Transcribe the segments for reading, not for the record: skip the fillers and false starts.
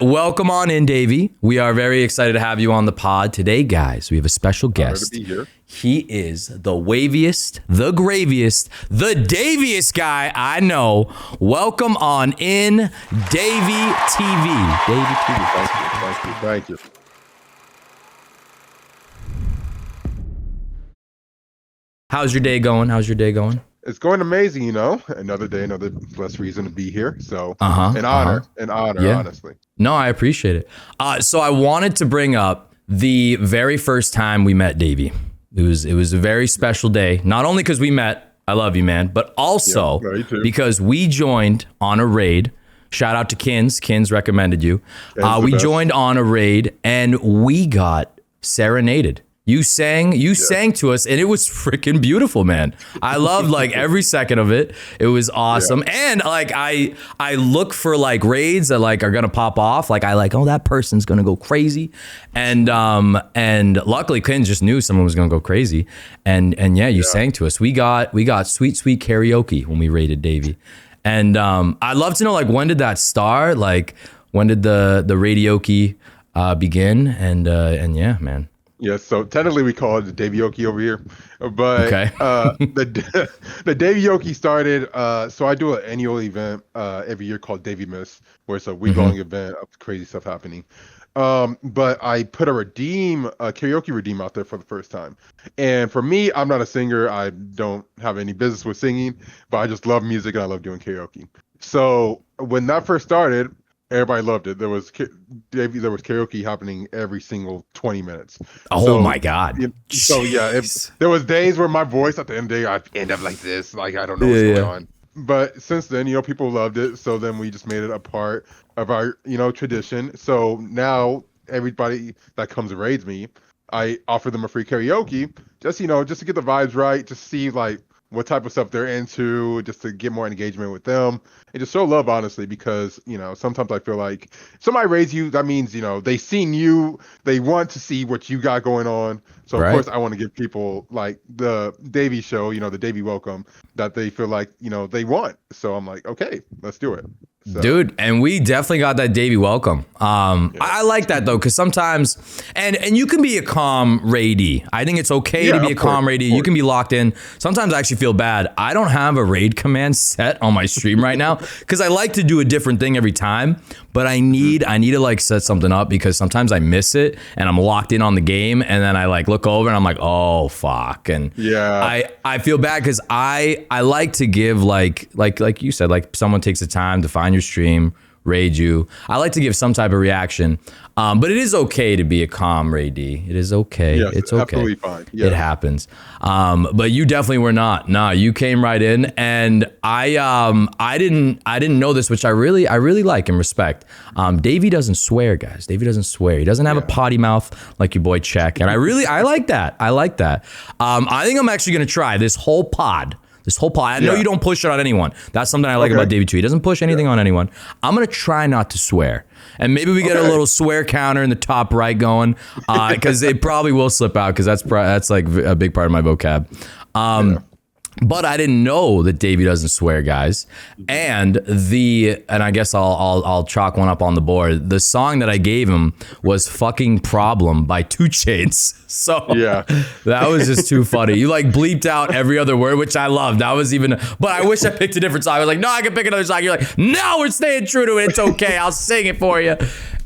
Welcome on in, Daaavy. We are very excited to have you on the pod today, guys. We have a special guest. To be here. He is the waviest, the graviest, the Daaviest guy I know. Welcome on in, DaaavyTV. DaaavyTV. Thank you. How's your day going? It's going amazing, Another day, another blessed reason to be here. So, an honor, Yeah. honestly. No, I appreciate it. So I wanted to bring up the very first time we met Daaavy. It was a very special day, not only because we met, I love you, man, but also because we joined on a raid. Shout out to Kins. Kins recommended you. We joined on a raid and we got serenaded. You sang to us, and it was freaking beautiful, man. I loved like every second of it. It was awesome. Yeah. And like I look for like raids that like are gonna pop off. Like oh, that person's gonna go crazy. And luckily Clint just knew someone was gonna go crazy. And yeah, you sang to us. We got sweet karaoke when we raided Daaavy. And I'd love to know, like, when did that start? Like, when did the radioke begin? And yeah, man. Yes, so technically we call it the Daaavyoke over here, but the Daaavyoke started. So I do an annual event every year called Daaavy Miss, where it's a week-long event of crazy stuff happening. But I put a karaoke redeem out there for the first time. And for me, I'm not a singer. I don't have any business with singing, but I just love music and I love doing karaoke. So when that first started, everybody loved it. There was karaoke happening every single 20 minutes. Oh my God. So yeah, there was days where my voice at the end of the day, I'd end up like this. Like, I don't know what's going on. But since then, people loved it. So then we just made it a part of our, tradition. So now everybody that comes and raids me, I offer them a free karaoke, just to get the vibes right, to see like what type of stuff they're into, just to get more engagement with them and just show love, honestly, because, sometimes I feel like somebody raids you, that means, they seen you, they want to see what you got going on. So of course I want to give people like the Daaavy show, the Daaavy welcome that they feel like, they want. So I'm like, okay, let's do it. So. Dude, and we definitely got that Daaavy welcome. I like that though, because sometimes, and you can be a calm raidee. I think it's okay to be a calm raidee. You can be locked in. Sometimes I actually feel bad. I don't have a raid command set on my stream right now because I like to do a different thing every time. But I need to like set something up because sometimes I miss it and I'm locked in on the game and then I like look over and I'm like, oh fuck. And I feel bad because I like to give like you said, like someone takes the time to find your stream, raid you. I like to give some type of reaction. But it is okay to be a calm raidee. It is okay. Yes, it's okay. Absolutely fine. Yes. It happens. But you definitely were not. No, you came right in, and I didn't know this, which I really like and respect. Daaavy doesn't swear, guys. Daaavy doesn't swear. He doesn't have a potty mouth like your boy Check, and I like that. I like that. I think I'm actually gonna try this whole pod. I know you don't push it on anyone. That's something I like about Daaavy too. He doesn't push anything on anyone. I'm gonna try not to swear, and maybe we get a little swear counter in the top right going, because it probably will slip out because that's like a big part of my vocab. But I didn't know that Daaavy doesn't swear, guys. And I guess I'll chalk one up on the board. The song that I gave him was "Fucking Problem" by 2 Chainz. So that was just too funny. You like bleeped out every other word, which I loved. But I wish I picked a different song. I was like, no, I can pick another song. You're like, no, we're staying true to it. It's okay. I'll sing it for you.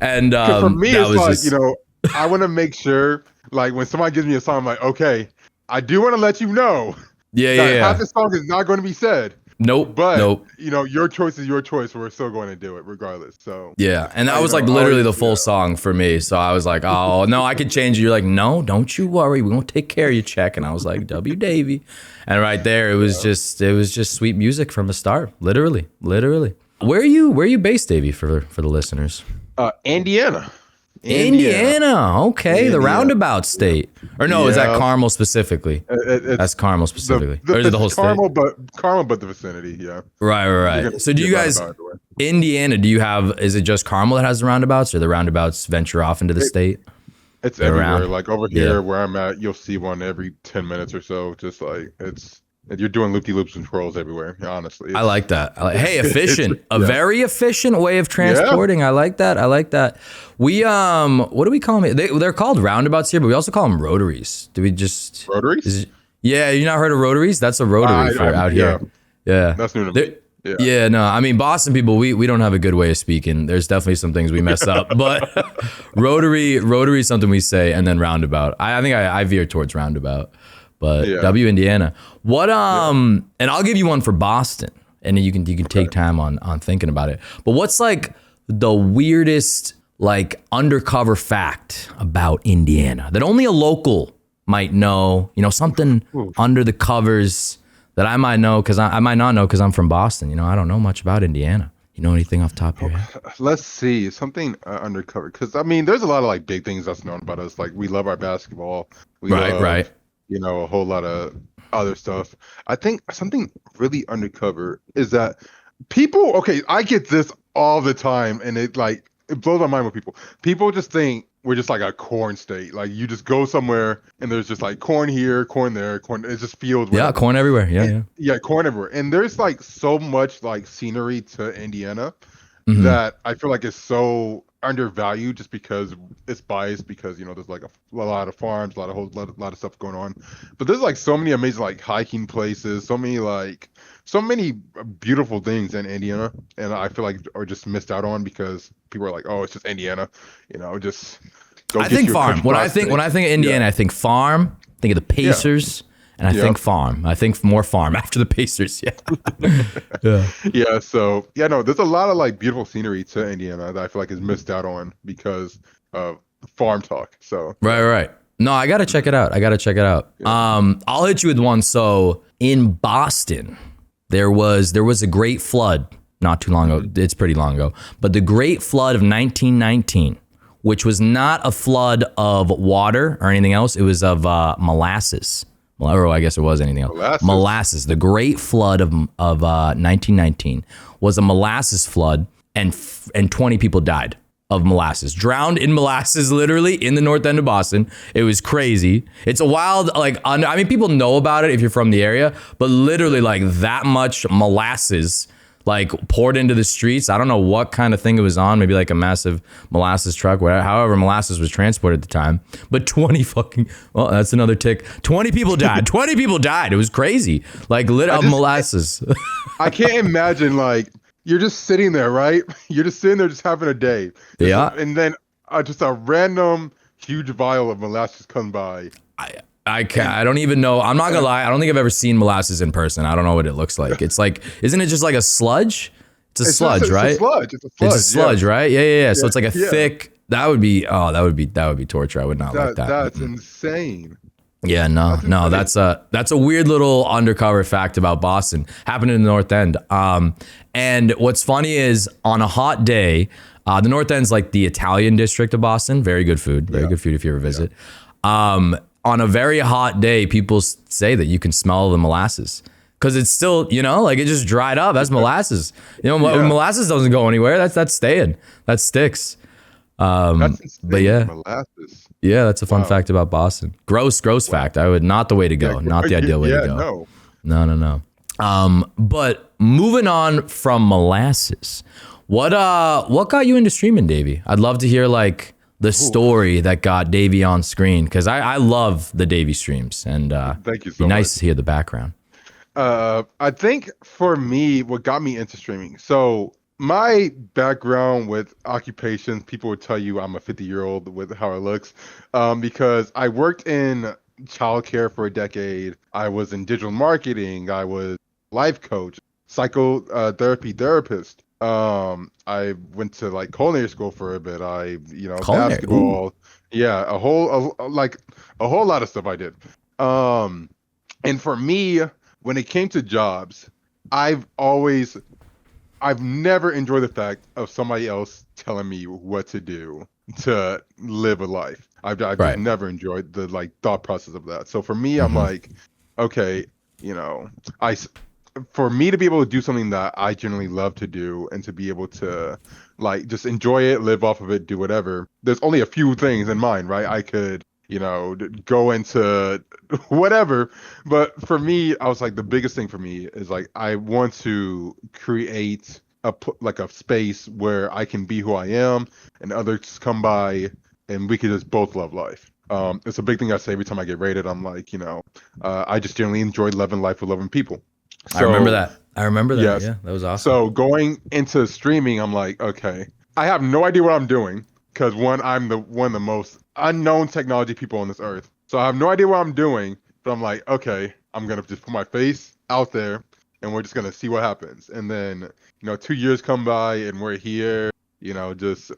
And for me, it's like, I want to make sure, like, when somebody gives me a song, I'm like, okay, I do want to let you know. Half the song is not going to be said. But your choice is your choice. We're still going to do it regardless. So and that was like literally the full song for me. So I was like, oh no, I could change it. You're like, no, don't you worry. We're gonna take care of you, Check. And I was like, W Daaavy. And right there, it was just sweet music from the start. Literally. Where are you based, Daaavy, for the listeners? Indiana. Okay, the roundabout state. Or no, is that Carmel specifically? That's Carmel specifically. Or is it the whole Carmel, state? Carmel, but the vicinity, Right. So do you guys, Indiana, is it just Carmel that has the roundabouts, or the roundabouts venture off into the state? It's everywhere. Like over here where I'm at, you'll see one every 10 minutes or so. Just like it's You're doing loop-de-loops and twirls everywhere. Honestly, I like that. Hey, efficient. A Yeah. very efficient way of transporting. I like that. I like that. We what do we call them? They're called roundabouts here, but we also call them rotaries. Do we just rotaries. Yeah, you not heard of rotaries? That's a rotary for out here. Yeah. That's new to me. Yeah, no, I mean, Boston people, we don't have a good way of speaking. There's definitely some things we mess up, but rotary is something we say, and then roundabout. I think I veer towards roundabout, but W Indiana. What and I'll give you one for Boston, and then you can take time on thinking about it. But what's like the weirdest like undercover fact about Indiana that only a local might know? You know, something under the covers that I might know because I might not know because I'm from Boston. You know, I don't know much about Indiana. You know anything off the top of your head? Let's see, something undercover. Because I mean, there's a lot of like big things that's known about us. Like we love our basketball. We love, you know, a whole lot of other stuff. I think something really undercover is that people. Okay, I get this all the time, and it blows my mind with people. People just think we're just like a corn state. Like you just go somewhere and there's just like corn here, corn there, corn. It's just fields. Yeah, corn everywhere. Yeah, corn everywhere. And there's like so much like scenery to Indiana that I feel like is so undervalued just because it's biased because you know there's like a lot of farms, a lot of stuff going on. But there's like so many amazing like hiking places, so many beautiful things in Indiana, and I feel like are just missed out on because people are like, oh, it's just Indiana, you know, just go. I think farm. When I think of Indiana, I think farm. Think of the Pacers, and I think farm. I think more farm after the Pacers. Yeah. So no, there's a lot of like beautiful scenery to Indiana that I feel like is missed out on because of farm talk. So right. No, I gotta check it out. I'll hit you with one. So in Boston, there was a great flood not too long ago. It's pretty long ago, but the Great Flood of 1919, which was not a flood of water or anything else. It was of molasses. Or I guess it was anything else. Molasses. The Great Flood of 1919 was a molasses flood, and 20 people died of molasses, drowned in molasses, literally in the north end of Boston. It was crazy. It's a wild, like, I mean, people know about it if you're from the area, but literally like that much molasses like poured into the streets. I don't know what kind of thing it was on, maybe like a massive molasses truck, however molasses was transported at the time. But 20 fucking, well, that's another tick. 20 people died. 20 people died. It was crazy. Like lit up molasses. I can't imagine like, you're just sitting there, right? You're just sitting there just having a day. And then just a random huge vial of molasses come by. I don't even know. I'm not gonna lie. I don't think I've ever seen molasses in person. I don't know what it looks like. It's like, isn't it just like a sludge? It's a sludge, right? It's a sludge. It's a sludge, right? Yeah. So it's like a thick. That would be torture. I would not like that. That's insane. Yeah, no. That's a weird little undercover fact about Boston. Happened in the North End. And what's funny is on a hot day, the North End's like the Italian district of Boston. Very good food. Very good food if you ever visit. On a very hot day, people say that you can smell the molasses because it's still, you know, like it just dried up. That's molasses. You know, molasses doesn't go anywhere. That's staying. That sticks. That's insane. But yeah, molasses. Yeah, that's a fun fact about Boston. Gross fact. Not the way to go. Not the ideal way to go. No. But moving on from molasses, what got you into streaming, Daaavy? I'd love to hear like the story that got Daaavy on screen because I love the Daaavy streams and thank you so much. Nice to hear the background. I think for me, what got me into streaming. So my background with occupations, people would tell you I'm a 50-year-old with how it looks, because I worked in childcare for a decade. I was in digital marketing. I was life coach, psychotherapy therapist. I went to like culinary school for a bit. Basketball. Ooh. Yeah, a whole lot of stuff I did. And for me, when it came to jobs, I've never enjoyed the fact of somebody else telling me what to do to live a life. I've never enjoyed the like thought process of that. So for me, I'm like, okay, you know, for me to be able to do something that I generally love to do and to be able to like just enjoy it, live off of it, do whatever. There's only a few things in mind, right? I could, you know, go into whatever. But for me, I was like, the biggest thing for me is like, I want to create like a space where I can be who I am and others come by and we can just both love life. It's a big thing I say every time I get rated. I'm like, I just generally enjoy loving life with loving people. So, I remember that. Yes. Yeah, that was awesome. So going into streaming, I'm like, okay, I have no idea what I'm doing because I'm one of the most unknown technology people on this earth. So I have no idea what I'm doing, but I'm like, okay, I'm gonna just put my face out there and we're just gonna see what happens. And then, 2 years come by and we're here, just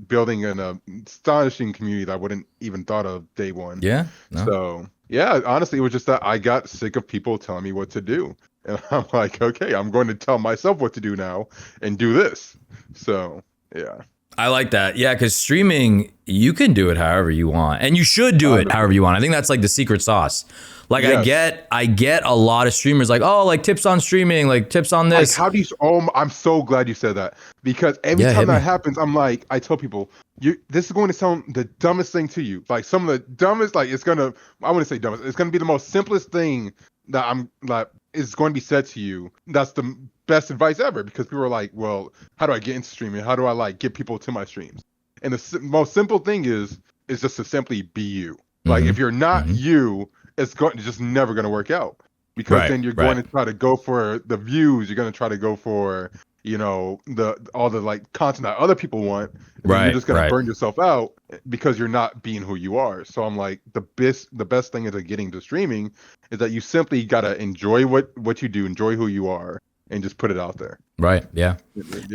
building an astonishing community that I wouldn't even thought of day one. Yeah. No. So yeah, honestly, it was just that I got sick of people telling me what to do. And I'm like, okay, I'm going to tell myself what to do now and do this. So, yeah. I like that. Yeah, because streaming, you can do it however you want. And you should do it however you want. I think that's like the secret sauce. Like yes. I get a lot of streamers like, oh, like tips on streaming, like tips on this. Like how do you, I'm so glad you said that. Because every time that happens, I'm like, I tell people, this is going to sound the dumbest thing to you. Like some of the dumbest, like I wouldn't say dumbest, it's going to be the most simplest thing that is going to be said to you. That's the best advice ever, because people are like, well, how do I get into streaming? How do I like get people to my streams? And the most simple thing is just to simply be you. Like if you're not you, it's just never going to work out, because then you're going to try to go for the views. You're going to try to go for, all the like content that other people want. And you're just going to burn yourself out because you're not being who you are. So I'm like, the best thing is getting to streaming is that you simply got to enjoy what you do, enjoy who you are, and just put it out there. Right. Yeah.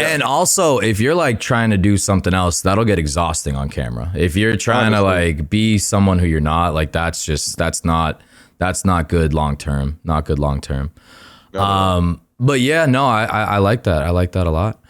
And also, if you're like trying to do something else, that'll get exhausting on camera. If you're trying to like be someone who you're not, like that's not good long term. Not good long term. But yeah, no, I like that. I like that a lot.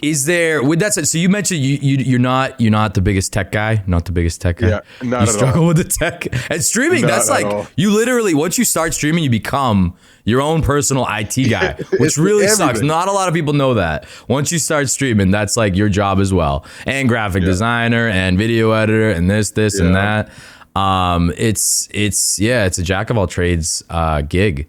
Is there, with that said, so you mentioned you're not the biggest tech guy, not the biggest tech guy. Yeah, not you at struggle all. with the tech and streaming. Not that's like all. you literally, once you start streaming, you become your own personal IT guy, which really sucks. Not a lot of people know that. Once you start streaming, that's like your job as well, and graphic designer and video editor and this and that. It's a jack of all trades gig.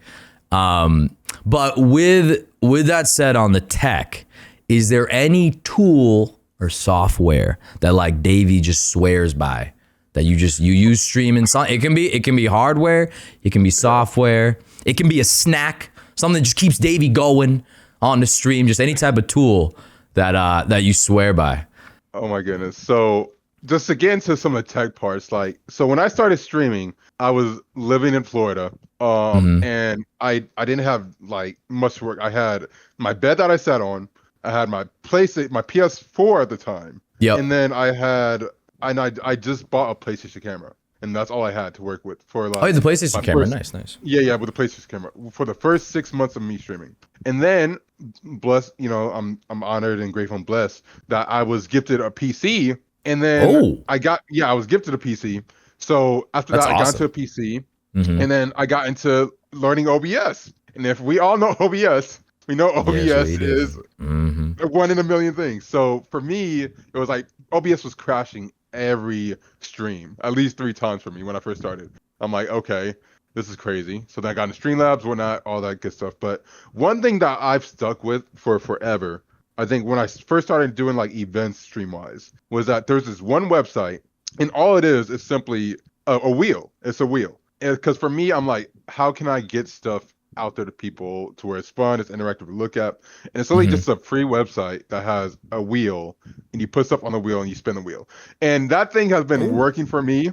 But with that said, on the tech, is there any tool or software that like Daaavy just swears by, that you use streaming? It can be hardware, it can be software, it can be a snack, something that just keeps Daaavy going on the stream. Just any type of tool that you swear by. Oh my goodness. So just to get into some of the tech parts, so when I started streaming, I was living in Florida, and I didn't have like much work. I had my bed that I sat on. I had my PS4 at the time. Yep. And then I just bought a PlayStation camera, and that's all I had to work with for like. Oh, the PlayStation camera, nice. Yeah, with the PlayStation camera for the first 6 months of me streaming, and then blessed, I'm honored and grateful and blessed that I was gifted a PC, and then I was gifted a PC. So after that, I got into a PC, and then I got into learning OBS, and if we all know OBS. We know OBS is one in a million things. So for me, it was like OBS was crashing every stream, at least 3 times for me when I first started. I'm like, okay, this is crazy. So then I got into Streamlabs, whatnot, all that good stuff. But one thing that I've stuck with for forever, I think when I first started doing like events stream-wise, was that there's this one website, and all it is simply a wheel. It's a wheel. Because for me, I'm like, how can I get stuff out there to people to where it's fun, it's interactive to look at, and it's only just a free website that has a wheel, and you put stuff on the wheel and you spin the wheel, and that thing has been working for me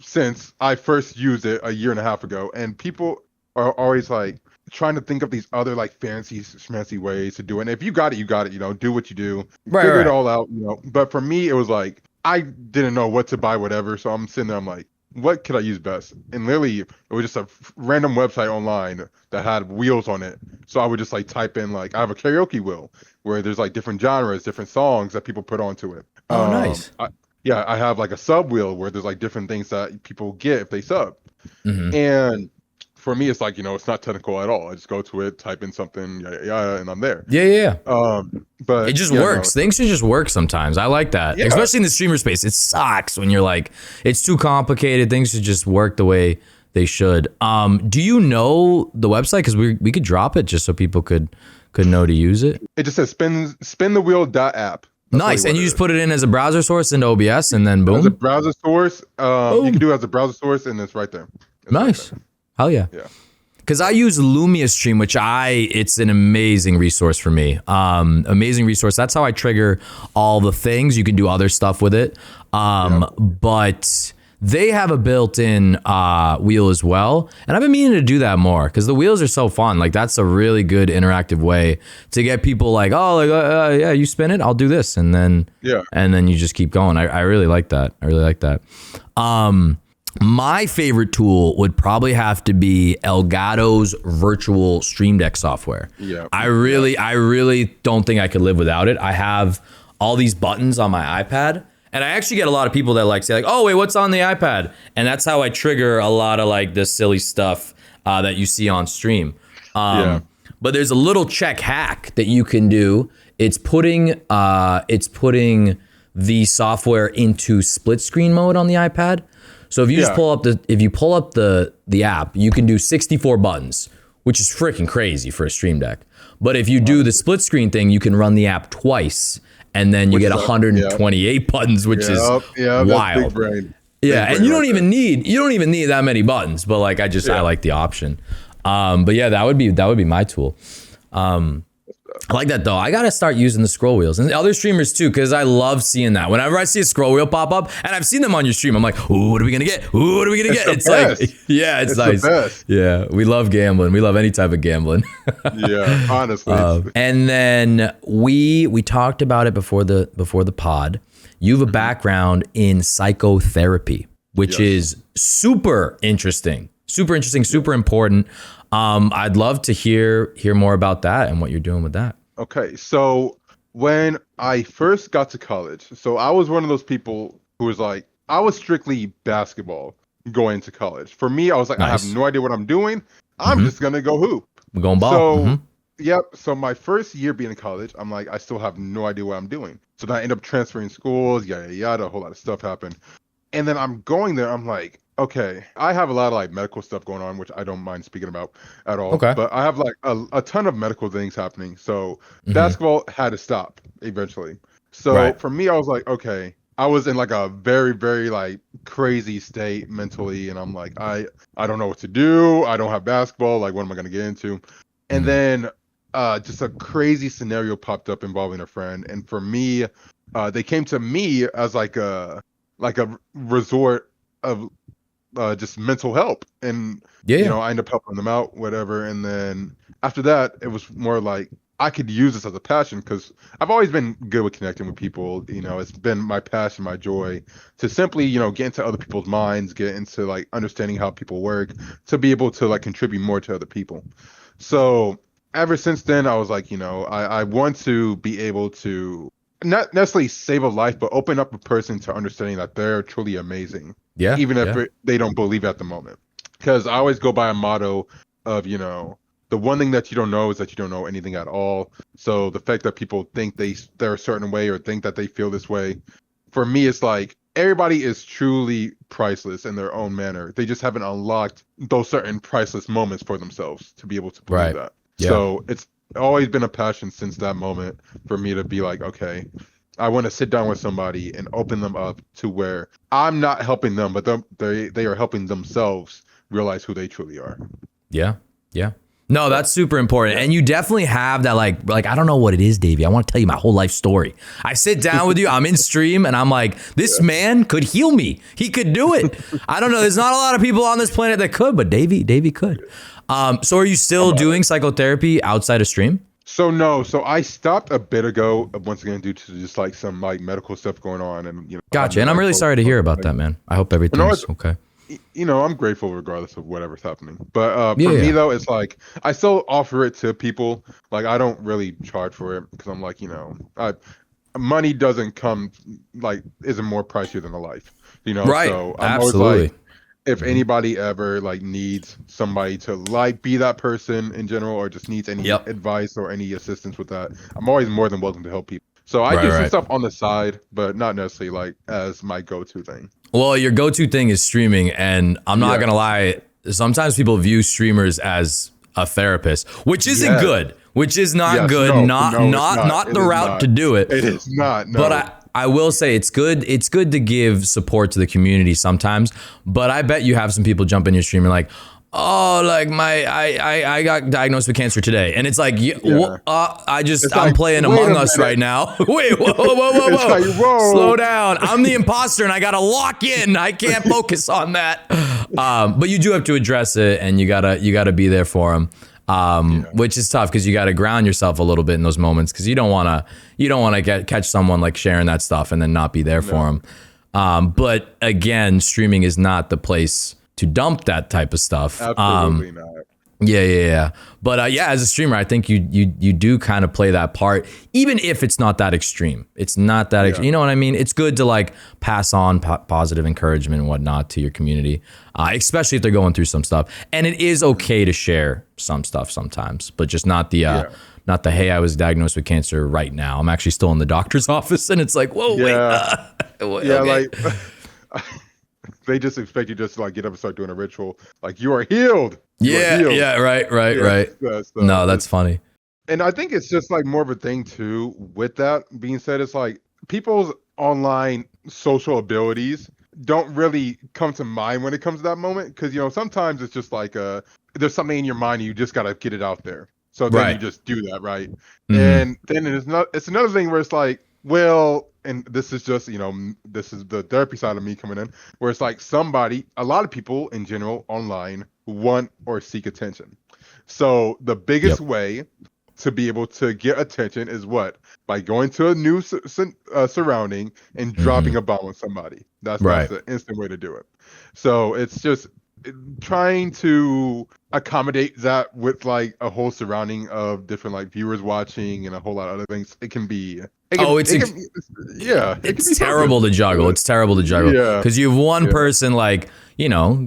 since I first used it a year and a half ago. And people are always like trying to think of these other like fancy ways to do it. And if you got it, you got it. Do what you do, figure it all out. But for me, it was like I didn't know what to buy, whatever. So I'm sitting there, I'm like, what could I use best? And literally, it was just a random website online that had wheels on it. So I would just like type in, like, I have a karaoke wheel where there's like different genres, different songs that people put onto it. Oh, nice. I have like a sub wheel where there's like different things that people get if they sub. And for me, it's like, it's not technical at all. I just go to it, type in something, and I'm there. Yeah. But it just works. Things should just work sometimes. I like that, especially in the streamer space. It sucks when you're like, it's too complicated. Things should just work the way they should. Do you know the website? Because we could drop it just so people could know to use it. It just says spin the wheel app. Nice, and you just put it in as a browser source into OBS, and then boom. As a browser source, you can do it as a browser source, and it's right there. Nice. Right there. Hell yeah. Yeah. Because I use Lumia Stream, which it's an amazing resource for me. Amazing resource. That's how I trigger all the things. You can do other stuff with it. But they have a built-in wheel as well. And I've been meaning to do that more because the wheels are so fun. Like, that's a really good interactive way to get people like, oh, like, yeah, you spin it, I'll do this. And then, you just keep going. I really like that. My favorite tool would probably have to be Elgato's virtual Stream Deck software. Yeah. I really don't think I could live without it. I have all these buttons on my iPad, and I actually get a lot of people that say like, oh, wait, what's on the iPad? And that's how I trigger a lot of like this silly stuff that you see on stream. But there's a little check hack that you can do. It's putting the software into split screen mode on the iPad. So if you just pull up the app, you can do 64 buttons, which is freaking crazy for a Stream Deck. But if you do the split screen thing, you can run the app twice, and then you get 128 buttons, which is wild. Big brain. And you don't even need that many buttons. But like I like the option. But yeah, that would be my tool. I like that though. I gotta start using the scroll wheels and the other streamers too, because I love seeing that. Whenever I see a scroll wheel pop up, and I've seen them on your stream, I'm like, ooh, what are we gonna get? Ooh, what are we gonna get? It's like, it's nice. The best. Yeah, we love gambling. We love any type of gambling. Yeah, honestly. And then we talked about it before the pod. You have a background in psychotherapy, which is super interesting, super important. I'd love to hear more about that and what you're doing with that. Okay, so when I first got to college, so I was one of those people who was like, I was strictly basketball going to college. For me, I was like, nice. I have no idea what I'm doing. I'm just gonna go hoop. We're going ball. So so my first year being in college, I'm like, I still have no idea what I'm doing. So then I end up transferring schools, a whole lot of stuff happened. And then I'm going there, I'm like, okay, I have a lot of like medical stuff going on, which I don't mind speaking about at all. Okay. But I have like a ton of medical things happening. So basketball had to stop eventually. So for me, I was like, okay, I was in like a very, very like crazy state mentally. And I'm like, I don't know what to do. I don't have basketball. Like, what am I going to get into? And then just a crazy scenario popped up involving a friend. And for me, they came to me as like a resort of just mental help, and I end up helping them out, whatever. And then after that, it was more like I could use this as a passion, because I've always been good with connecting with people. It's been my passion, my joy, to simply get into other people's minds, get into like understanding how people work, to be able to like contribute more to other people. So ever since then, I was like, I want to be able to not necessarily save a life, but open up a person to understanding that they're truly amazing. Yeah. Even if they don't believe at the moment. Because I always go by a motto of, the one thing that you don't know is that you don't know anything at all. So the fact that people think they're a certain way or think that they feel this way, for me, it's like everybody is truly priceless in their own manner. They just haven't unlocked those certain priceless moments for themselves to be able to believe that. Yeah. So it's always been a passion since that moment for me to be like, okay, I want to sit down with somebody and open them up to where I'm not helping them, but they are helping themselves realize who they truly are. Yeah. No, that's super important. And you definitely have that like I don't know what it is, Daaavy. I want to tell you my whole life story. I sit down with you, I'm in stream, and I'm like, this man could heal me. He could do it. I don't know. There's not a lot of people on this planet that could, but Daaavy could. So are you still doing psychotherapy outside of stream? So no, I stopped a bit ago, once again, due to just like some like medical stuff going on, and Gotcha, and I'm really sorry to hear about that, man. I hope everything's okay. I'm grateful regardless of whatever's happening. But for me though, it's like I still offer it to people. Like I don't really charge for it because I'm like, money doesn't come isn't more pricier than a life. Right. So I'm absolutely. Always like, if anybody ever like needs somebody to like be that person in general, or just needs any advice or any assistance with that, I'm always more than welcome to help people. So I do some stuff on the side, but not necessarily like as my go-to thing. Well, your go-to thing is streaming, and I'm not gonna lie. Sometimes people view streamers as a therapist, which isn't good, which is not good, not the route to do it. It is not. No. But I will say it's good. It's good to give support to the community sometimes. But I bet you have some people jump in your stream and like, oh, like I got diagnosed with cancer today, and it's like, I'm playing Among Us right now. Wait, whoa, Like, whoa, slow down. I'm the imposter, and I gotta lock in. I can't focus on that. But you do have to address it, and you gotta be there for them. Which is tough because you got to ground yourself a little bit in those moments, because you don't want to catch someone like sharing that stuff and then not be there for them. But again, streaming is not the place to dump that type of stuff. Absolutely not. Yeah. But as a streamer, I think you do kind of play that part, even if it's not that extreme. It's not that you know what I mean? It's good to like pass on positive encouragement and whatnot to your community, especially if they're going through some stuff. And it is okay to share some stuff sometimes, but just not the hey, I was diagnosed with cancer right now. I'm actually still in the doctor's office, and it's like, whoa, wait. Like they just expect you just to like get up and start doing a ritual. Like, you are healed. Right. No, that's funny. And I think it's just like more of a thing too. With that being said, it's like people's online social abilities don't really come to mind when it comes to that moment, because sometimes it's just like there's something in your mind and you just gotta get it out there. So then you just do that, right? Mm-hmm. And then it's another thing where it's like, well, and this is just, this is the therapy side of me coming in, where it's like a lot of people in general online want or seek attention. So the biggest way to be able to get attention is what? By going to a new surrounding and dropping a bomb on somebody. That's the instant way to do it. So it's just trying to accommodate that with like a whole surrounding of different like viewers watching and a whole lot of other things. It can be it's terrible to juggle. It's terrible to juggle because you have one person like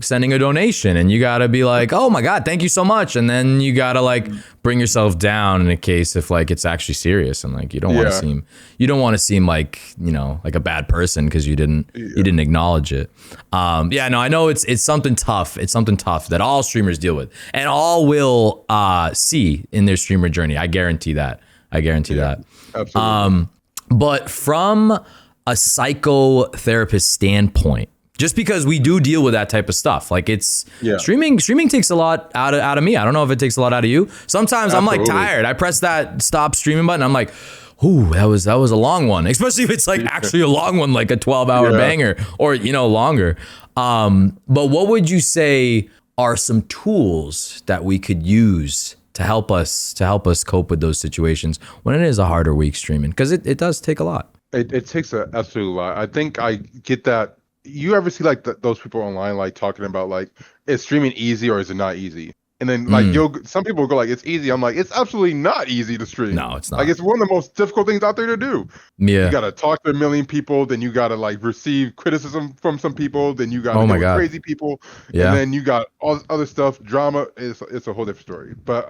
sending a donation, and you gotta be like, oh my god, thank you so much, and then you gotta like bring yourself down in a case if like it's actually serious, and like you don't want to seem like like a bad person because you didn't acknowledge it. I know it's something tough. It's something tough that all streamers deal with, and all will see in their streamer journey. I guarantee that. Absolutely. But from a psychotherapist standpoint, just because we do deal with that type of stuff, like it's streaming takes a lot out of me. I don't know if it takes a lot out of you. Sometimes I'm like tired. I press that stop streaming button. I'm like, ooh, that was a long one, especially if it's like actually a long one, like a 12-hour banger or longer. But what would you say are some tools that we could use to help us cope with those situations when it is a harder week streaming? Because it does take a lot. It takes an absolute lot. I think I get that. You ever see like those people online like talking about like, is streaming easy or is it not easy? And then like some people go like, it's easy. I'm like, it's absolutely not easy to stream. No, it's not. Like, it's one of the most difficult things out there to do. Yeah. You gotta talk to a million people, then you gotta like receive criticism from some people, then you gotta deal with crazy people, and then you got all this other stuff. Drama it's a whole different story. But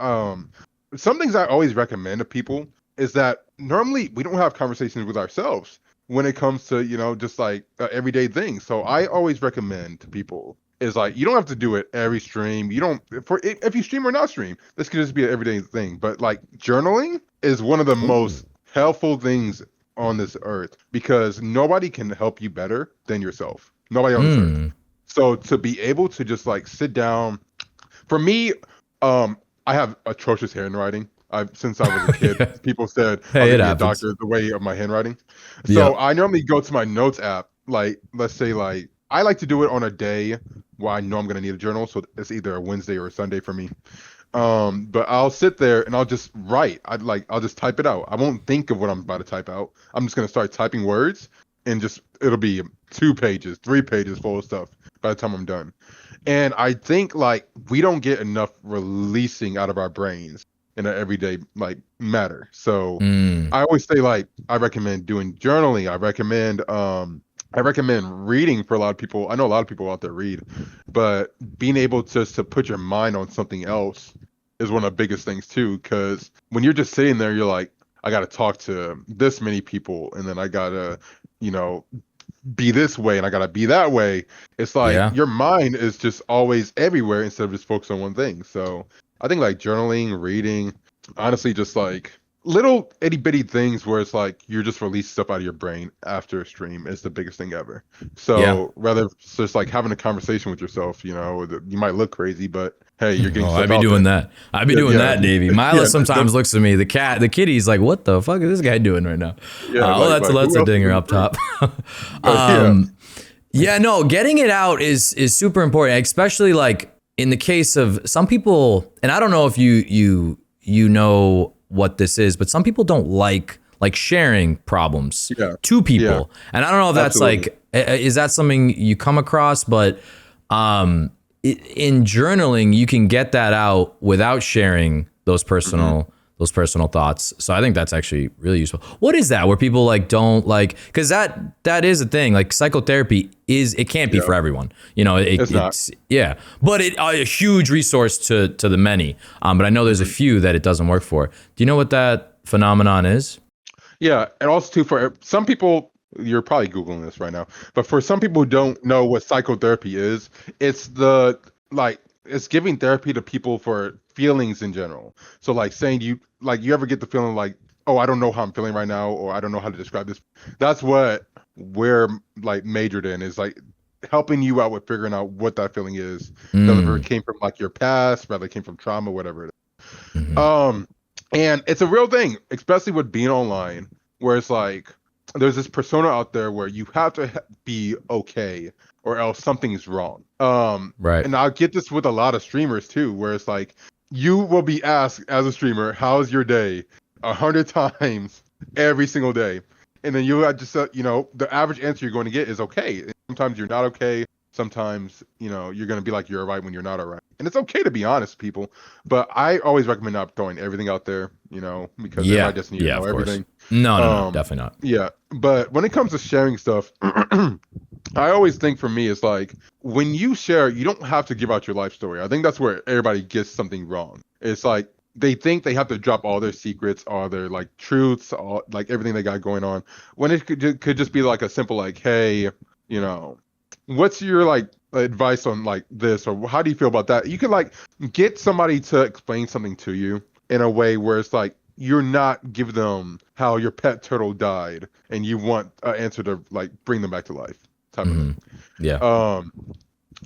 some things I always recommend to people is that normally we don't have conversations with ourselves when it comes to just like everyday things. So I always recommend to people is like, you don't have to do it every stream. If you stream or not stream, this could just be an everyday thing. But like, journaling is one of the most helpful things on this earth, because nobody can help you better than yourself. Nobody on this earth. So to be able to just like sit down, for me, I have atrocious handwriting. Since I was a kid, people said I was a doctor the way of my handwriting. So I normally go to my notes app. Like, let's say like, I like to do it on a day where I know I'm gonna need a journal, so it's either a Wednesday or a Sunday for me. But I'll sit there and I'll just write. I'll just type it out. I won't think of what I'm about to type out. I'm just gonna start typing words, and it'll be 2 pages, 3 pages full of stuff by the time I'm done. And I think like we don't get enough releasing out of our brains in an everyday like matter. So I always say like, I recommend doing journaling. I recommend I recommend reading for a lot of people. I know a lot of people out there read, but being able to put your mind on something else is one of the biggest things too. Because when you're just sitting there, you're like, I got to talk to this many people, and then I gotta, you know, be this way, and I gotta be that way. It's like your mind is just always everywhere instead of just focused on one thing. So I think like journaling, reading, honestly, just like little itty bitty things where it's like you're just release stuff out of your brain after a stream is the biggest thing ever. So rather it's just like having a conversation with yourself, you know, you might look crazy, but hey, you're getting stuff I'd be out doing there. that. I'd be doing that, Daaavy. Mila sometimes looks at me. The kitty's like, what the fuck is this guy doing right now? That's a dinger up top. No, getting it out is super important, especially like in the case of some people, and I don't know if you know what this is, but some people don't like sharing problems to people. And I don't know if that's like, is that something you come across? But in journaling, you can get that out without sharing those personal thoughts. So I think that's actually really useful. What is that where people like don't like, because that is a thing, like psychotherapy it can't be for everyone, you know. It's but a huge resource to the many, but I know there's a few that it doesn't work for. Do you know what that phenomenon is? And also too, for some people, you're probably Googling this right now, but for some people who don't know what psychotherapy is, it's it's giving therapy to people for feelings in general. So like saying you ever get the feeling like, oh, I don't know how I'm feeling right now, or I don't know how to describe this. That's what we're like majored in, is like helping you out with figuring out what that feeling is. Whether it came from like your past, whether it came from trauma, whatever it is. And it's a real thing, especially with being online, where it's like there's this persona out there where you have to be okay or else something's wrong. And I'll get this with a lot of streamers too, where it's like you will be asked as a streamer, how's your day, 100 times every single day, and then you just the average answer you're going to get is okay. Sometimes you're not okay. Sometimes you're going to be like you're all right when you're not all right, and it's okay to be honest, people. But I always recommend not throwing everything out there, because they might just need to know everything. No, definitely not. Yeah, but when it comes to sharing stuff, I always think for me, it's like when you share, you don't have to give out your life story. I think that's where everybody gets something wrong. It's like they think they have to drop all their secrets, all their like truths, all like everything they got going on, when it could just be like a simple like, hey, what's your like advice on like this, or how do you feel about that? You can like get somebody to explain something to you in a way where it's like you're not giving them how your pet turtle died and you want an answer to like bring them back to life type of thing.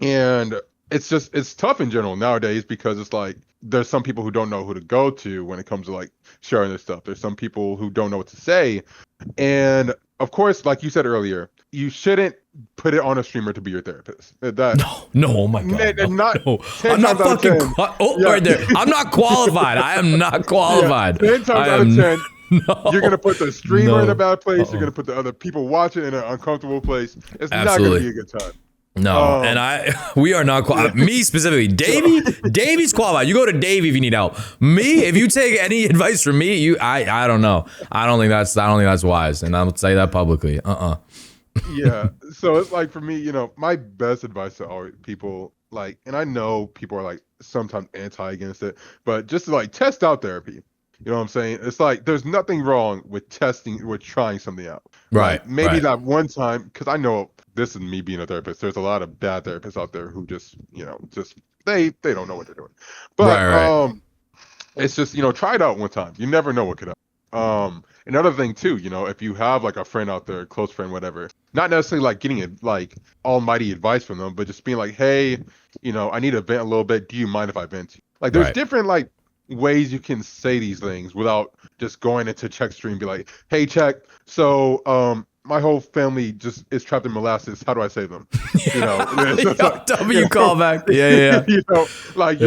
And it's tough in general nowadays, because it's like there's some people who don't know who to go to when it comes to like sharing their stuff. There's some people who don't know what to say, and of course, like you said earlier, you shouldn't put it on a streamer to be your therapist. Oh my god, I'm not fucking right there. I'm not qualified. I am not qualified. 10 times out of 10, you're gonna put the streamer in a bad place. You're gonna put the other people watching in an uncomfortable place. It's not gonna be a good time. No, and we are not qualified. Me specifically, Daavy's qualified. You go to Daaavy if you need help. Me, if you take any advice from me, I don't know. I don't think that's wise, and I'll say that publicly. Yeah, so it's like for me, my best advice to all people, like, and I know people are like sometimes anti against it, but just to like test out therapy. You know what I'm saying? It's like there's nothing wrong with trying something out. Right. Like, maybe that one time, because I know this is me being a therapist. There's a lot of bad therapists out there who just they don't know what they're doing. But it's just try it out one time. You never know what could happen. Another thing too, if you have like a friend out there, close friend, whatever, not necessarily like getting it like almighty advice from them, but just being like, hey, I need to vent a little bit. Do you mind if I vent to you? Like there's different like ways you can say these things without just going into check stream and be like, hey, check, so my whole family just is trapped in molasses. How do I save them? W callback. Yeah. Like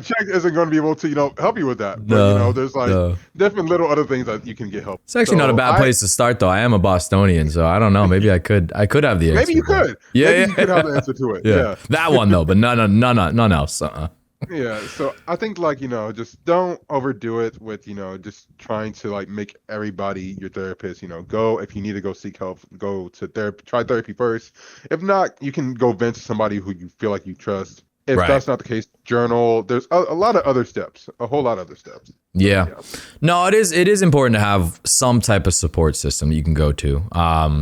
check isn't going to be able to help you with that. But there's like different little other things that you can get help. It's actually not a bad place to start though. I am a Bostonian, so I don't know. Maybe I could have the answer. Maybe you could. Yeah, you could have the answer to it. Yeah. That one though, but none else. Yeah, so I think like, just don't overdo it with, just trying to like make everybody your therapist, go if you need to go seek help, go to therapy, try therapy first. If not, you can go vent to somebody who you feel like you trust. If Right. that's not the case, journal. There's a lot of other steps, a whole lot of other steps. So, Yeah. yeah. No, it is important to have some type of support system you can go to.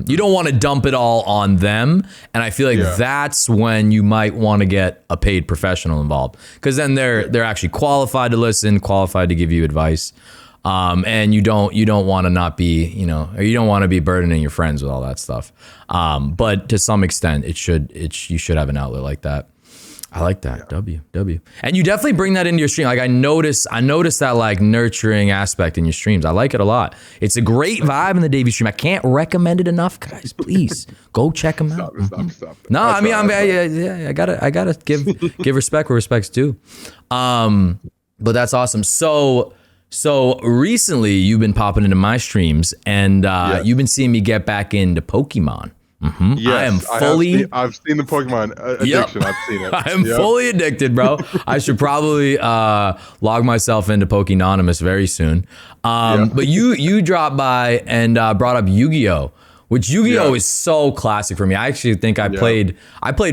You don't want to dump it all on them, and I feel like Yeah. that's when you might want to get a paid professional involved, because then they're actually qualified to listen, qualified to give you advice, and you don't want to not be, or you don't want to be burdening your friends with all that stuff. But to some extent, you should have an outlet like that. I like that. W. And you definitely bring that into your stream. Like I notice that like nurturing aspect in your streams. I like it a lot. It's a great vibe in the Daaavy stream. I can't recommend it enough, guys. Please go check them out. Stop. No, I mean, I gotta give respect where respect's due. But that's awesome. So recently you've been popping into my streams, and you've been seeing me get back into Pokemon. Yes, I am fully. I've seen the Pokemon addiction. I've seen it. I am fully addicted, bro. I should probably log myself into Pokenonymous very soon. But you dropped by and brought up Yu-Gi-Oh, which Yu-Gi-Oh is so classic for me. I actually think I played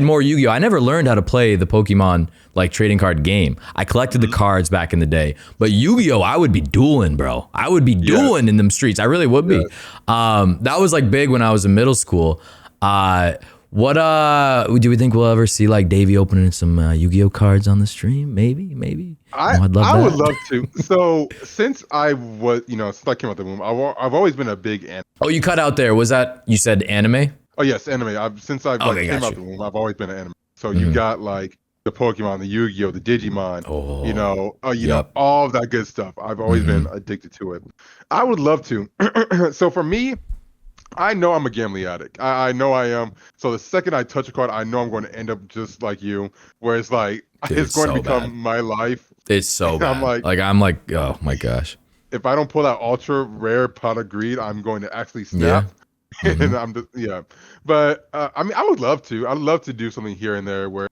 more Yu-Gi-Oh. I never learned how to play the Pokemon like trading card game. I collected the cards back in the day, but Yu-Gi-Oh, I would be dueling, bro. I would be dueling in them streets. I really would be. That was like big when I was in middle school. What do we think we'll ever see like Daaavy opening some Yu-Gi-Oh cards on the stream? Maybe. I would love to. So since I was, since I came out the womb, I've always been a big anime. Oh, you cut out there. Was that, you said anime? Oh yes, anime. Since I came out the womb, I've always been an anime. So you got like the Pokemon, the Yu-Gi-Oh, the Digimon, all of that good stuff. I've always been addicted to it. I would love to. So for me, I know I'm a gambling addict. I know I am. So the second I touch a card, I know I'm going to end up just like you, where it's like, Dude, it's going so to become bad. my life. It's so bad. I'm like, oh my gosh. If I don't pull that ultra rare pot of greed, I'm going to actually snap. And I'm just, But I mean, I would love to. I'd love to do something here and there where,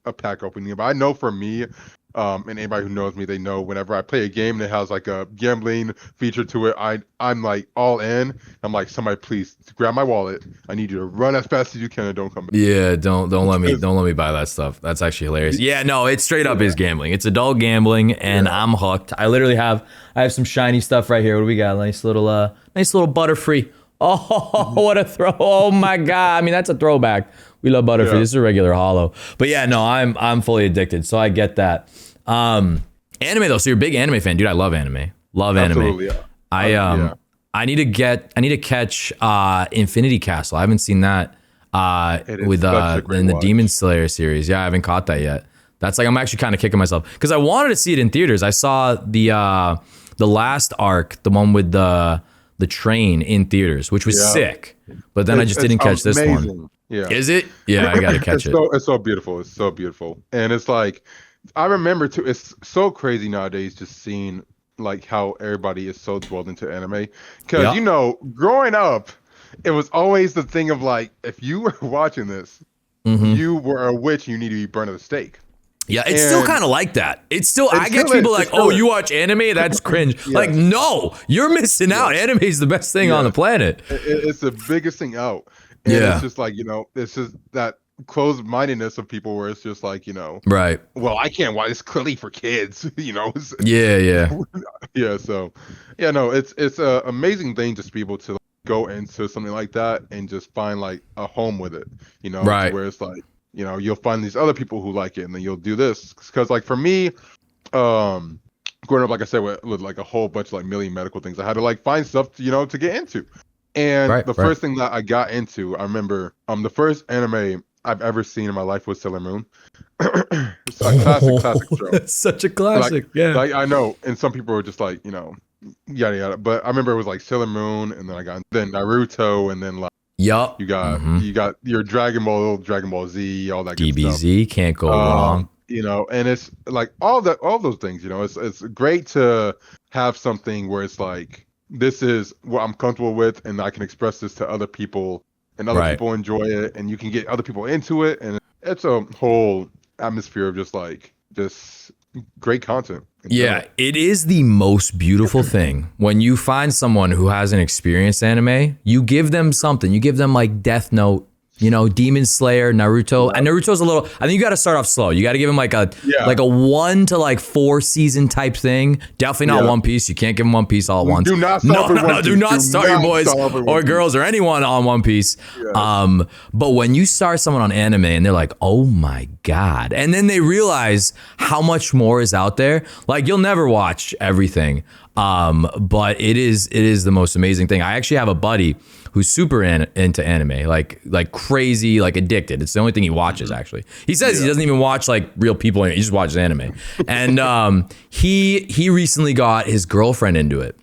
a pack opening. But I know for me, and anybody who knows me, they know whenever I play a game that has like a gambling feature to it, I'm like all in. I'm like, somebody please grab my wallet. I need you to run as fast as you can and don't come back. Yeah, don't let me buy that stuff. That's actually hilarious. Yeah, no, it straight up is gambling. It's adult gambling, and I'm hooked. I literally have some shiny stuff right here. What do we got? Nice little Butterfree. Oh, what a throw! Oh my god! I mean, that's a throwback. We love Butterfree. This is a regular holo. But yeah, no, I'm fully addicted. So I get that. Anime though. So you're a big anime fan, dude. I love anime. Love anime. Absolutely, yeah. I need to catch Infinity Castle. I haven't seen that with in the Demon Slayer series. Yeah, I haven't caught that yet. That's like, I'm actually kind of kicking myself because I wanted to see it in theaters. I saw the last arc, the one with the train in theaters, which was sick. But then I just didn't catch this one. Yeah. Is it? Yeah, I gotta catch it. It's so beautiful. It's so beautiful. And it's like, I remember too, it's so crazy nowadays just seeing like how everybody is so dwelled into anime. Because growing up, it was always the thing of like, if you were watching this, you were a witch, you need to be burned at the stake. Yeah, it's still kind of like that. I get people like, oh, you watch anime? That's cringe. Like, no, you're missing out. Anime is the best thing on the planet. It's the biggest thing out. And it's just like, it's just that closed-mindedness of people where it's just like, right. Well, I can't watch. It's clearly for kids, Yeah. Yeah. So, no, it's an amazing thing just to be able to go into something like that and just find like a home with it, right. Where it's like, you'll find these other people who like it, and then you'll do this. Because like for me, growing up, like I said, with like a whole bunch of like million medical things, I had to like find stuff, to get into. And the first thing that I got into, I remember, the first anime I've ever seen in my life was Sailor Moon. It's a classic show. It's such a classic. Like I know, and some people were just like, yada yada. But I remember it was like Sailor Moon, and then I got Naruto, and then like you got your Dragon Ball Z, all that good stuff. DBZ can't go wrong. And it's like all those things. It's great to have something where it's like, this is what I'm comfortable with, and I can express this to other people, and other people enjoy it, and you can get other people into it, and it's a whole atmosphere of just like just great content. Yeah, it is the most beautiful thing when you find someone who hasn't experienced anime. You give them something. You give them like Death Note, you know, Demon Slayer, Naruto. And Naruto's a little, I think you got to start off slow. You got to give him like a 1 to 4 season type thing. Definitely not One Piece. You can't give them One Piece all at once. Do not start with One Piece. Do not start your boys or girls or anyone on One Piece. Yeah. But when you start someone on anime and they're like, oh my God. And then they realize how much more is out there. Like, you'll never watch everything. But it is the most amazing thing. I actually have a buddy who's super into anime, like crazy, like addicted. It's the only thing he watches, actually. He says he doesn't even watch like real people. He just watches anime. And he recently got his girlfriend into it.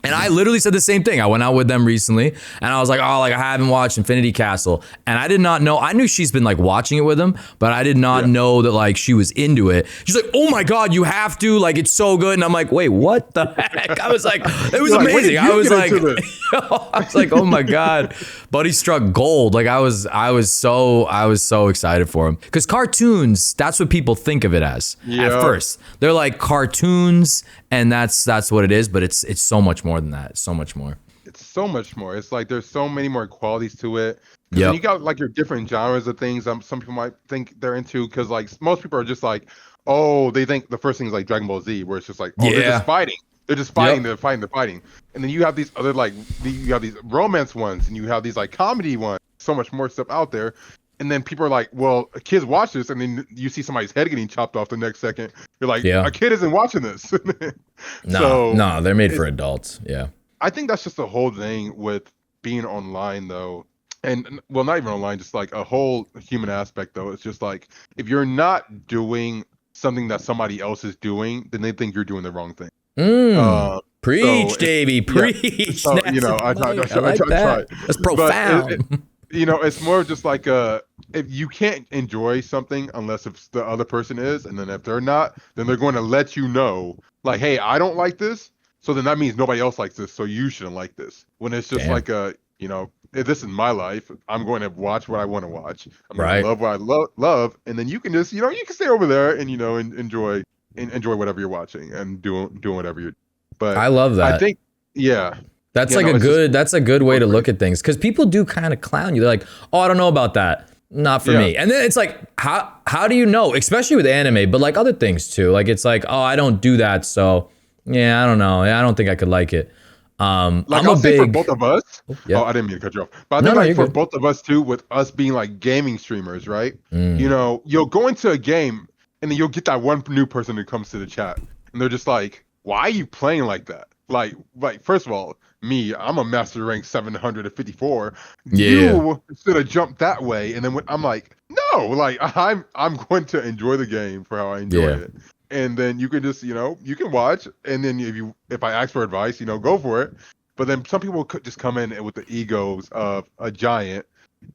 And I literally said the same thing. I went out with them recently and I was like, oh, like I haven't watched Infinity Castle. And I did not know, I knew she's been like watching it with him, but I did not know that like she was into it. She's like, oh my God, you have to, like, it's so good. And I'm like, wait, what the heck? I was like, it was amazing. I was like, oh my God, buddy struck gold. Like I was so excited for him. Because cartoons, that's what people think of it as at first. They're like cartoons and that's what it is, but it's so much more than that. It's so much more. It's so much more. It's like there's so many more qualities to it. Yeah, you got like your different genres of things. Some people might think they're into, because like most people are just like, oh, they think the first thing is like Dragon Ball Z, where it's just like, oh, they're just fighting. They're just fighting. They're fighting. And then you have these other like you have these romance ones, and you have these like comedy ones. So much more stuff out there. And then people are like, well, kids watch this, and then you see somebody's head getting chopped off the next second. You're like, a kid isn't watching this. No, they're made for adults. Yeah. I think that's just the whole thing with being online, though. And, well, not even online, just like a whole human aspect, though. It's just like, if you're not doing something that somebody else is doing, then they think you're doing the wrong thing. Preach, Daaavy, preach. So, you know, I try. That's profound. It's more just like if you can't enjoy something unless if the other person is, and then if they're not, then they're going to let you know, like, hey, I don't like this, so then that means nobody else likes this, so you shouldn't like this. When it's just like if this is my life, I'm going to watch what I want to watch. I'm going to love what I love, and then you can just, you can stay over there and enjoy whatever you're watching and doing whatever you're. But I love that. I think, That's that's a good way to look at things, because people do kind of clown you. They're like, oh, I don't know about that. Not for me. And then it's like, how do you know? Especially with anime, but like other things too. Like it's like, oh, I don't do that, so yeah, I don't know. I don't think I could like it. Like I'll say for both of us. Oh, I didn't mean to cut you off. But I think for both of us too, with us being like gaming streamers, right? You'll go into a game and then you'll get that one new person who comes to the chat and they're just like, why are you playing like that? Like first of all, I'm a master rank 754. You should have jumped that way. And then I'm like, no, like I'm going to enjoy the game for how I enjoy it. And then you can just, you can watch. And then if I ask for advice, go for it. But then some people could just come in with the egos of a giant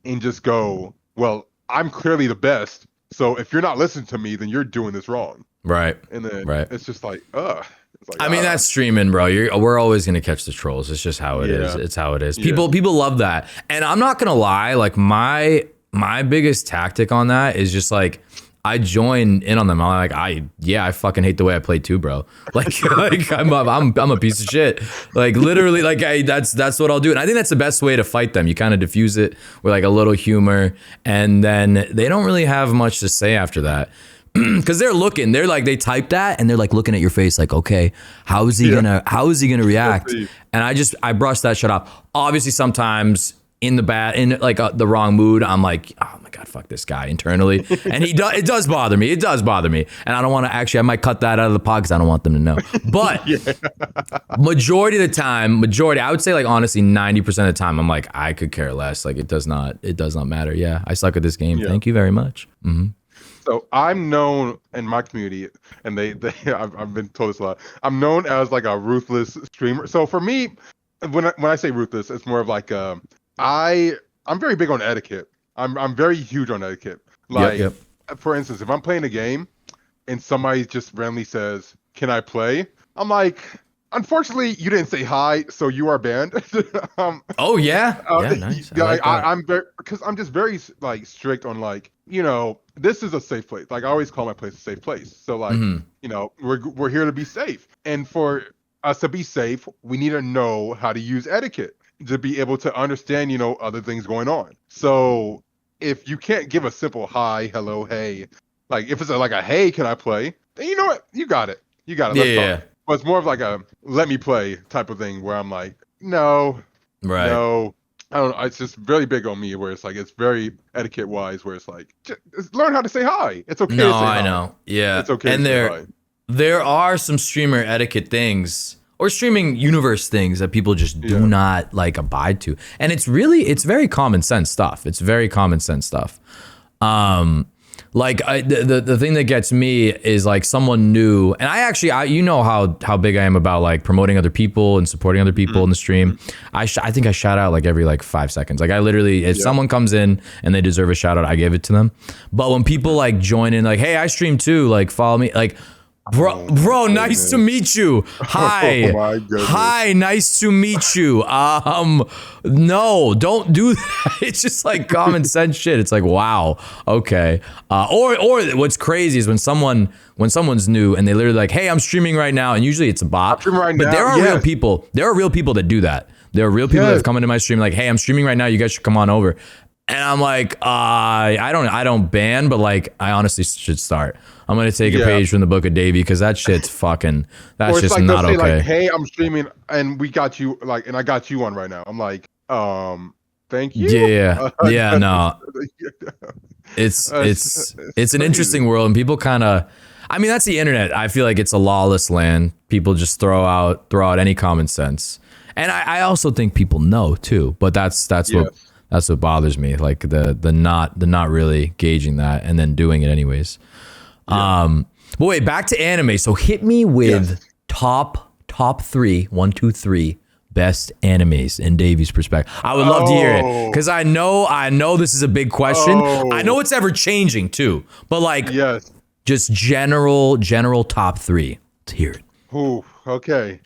and just go, well, I'm clearly the best. So if you're not listening to me, then you're doing this wrong. Right. And then it's just like, Like, I mean, that's streaming, bro. We're always gonna catch the trolls. It's just how it is. It's how it is. People love that, and I'm not gonna lie. Like my biggest tactic on that is just like I join in on them. I'm like, I fucking hate the way I play too, bro. Like I'm a piece of shit. Like literally, like that's what I'll do, and I think that's the best way to fight them. You kind of diffuse it with like a little humor, and then they don't really have much to say after that. Because they're like, they type that and they're like looking at your face like, okay, how is he gonna react? And I brush that shit off. Obviously sometimes in the wrong mood, I'm like, oh my God, fuck this guy internally. And it does bother me. And I don't want to I might cut that out of the pod because I don't want them to know. But majority of the time, I would say like honestly 90% of the time, I'm like, I could care less. Like it does not matter. Yeah, I suck at this game. Thank you very much. Mm-hmm. So I'm known in my community, and I've been told this a lot. I'm known as like a ruthless streamer. So for me, when I say ruthless, it's more of like I'm very big on etiquette. I'm very huge on etiquette. Like for instance, if I'm playing a game and somebody just randomly says, "Can I play?" I'm like, unfortunately, you didn't say hi, so you are banned. Oh yeah, nice. I'm very because I'm just very like strict on like this is a safe place. Like I always call my place a safe place. So like we're here to be safe, and for us to be safe, we need to know how to use etiquette to be able to understand other things going on. So if you can't give a simple hi, hello, hey, like if it's like a hey, can I play? Then you know what, you got it. Let's talk. But it's more of like a let me play type of thing where I'm like, no, no, I don't know. It's just really big on me where it's like, it's very etiquette wise where it's like, just learn how to say hi. It's okay to say hi. I know. Yeah. It's okay and to say hi. There are some streamer etiquette things or streaming universe things that people just do not like abide to. And it's very common sense stuff. Like the thing that gets me is like someone new, and I you know how big I am about like promoting other people and supporting other people in the stream. I think I shout out like every like 5 seconds. Like I literally, if someone comes in and they deserve a shout out, I give it to them. But when people like join in, like, hey, I stream too, like follow me, like. Bro, nice to meet you. Hi. Hi, nice to meet you. No, don't do that. It's just like common sense shit. It's like, wow, okay. Or what's crazy is when someone's new and they literally like, hey, I'm streaming right now, and usually it's a bot. But there are real people. There are real people that do that. There are real people that have come into my stream like, hey, I'm streaming right now. You guys should come on over. And I'm like, I don't ban, but like, I honestly should start. I'm gonna take a page from the book of Daaavy because that shit's fucking. That's just like, not okay. Like, hey, I'm streaming and we got you and I got you on right now. I'm like, thank you. Yeah, no. It's an interesting world, and people kind of. I mean, that's the internet. I feel like it's a lawless land. People just throw out any common sense, and I also think people know too. But that's what bothers me. Like the not really gauging that and then doing it anyways. But wait, back to anime. So hit me with top 3, 1, 2, 3 best animes in Daavy's perspective. I would love to hear it because I know this is a big question. I know it's ever changing too, but like just general top 3. Let's hear it. Ooh, okay.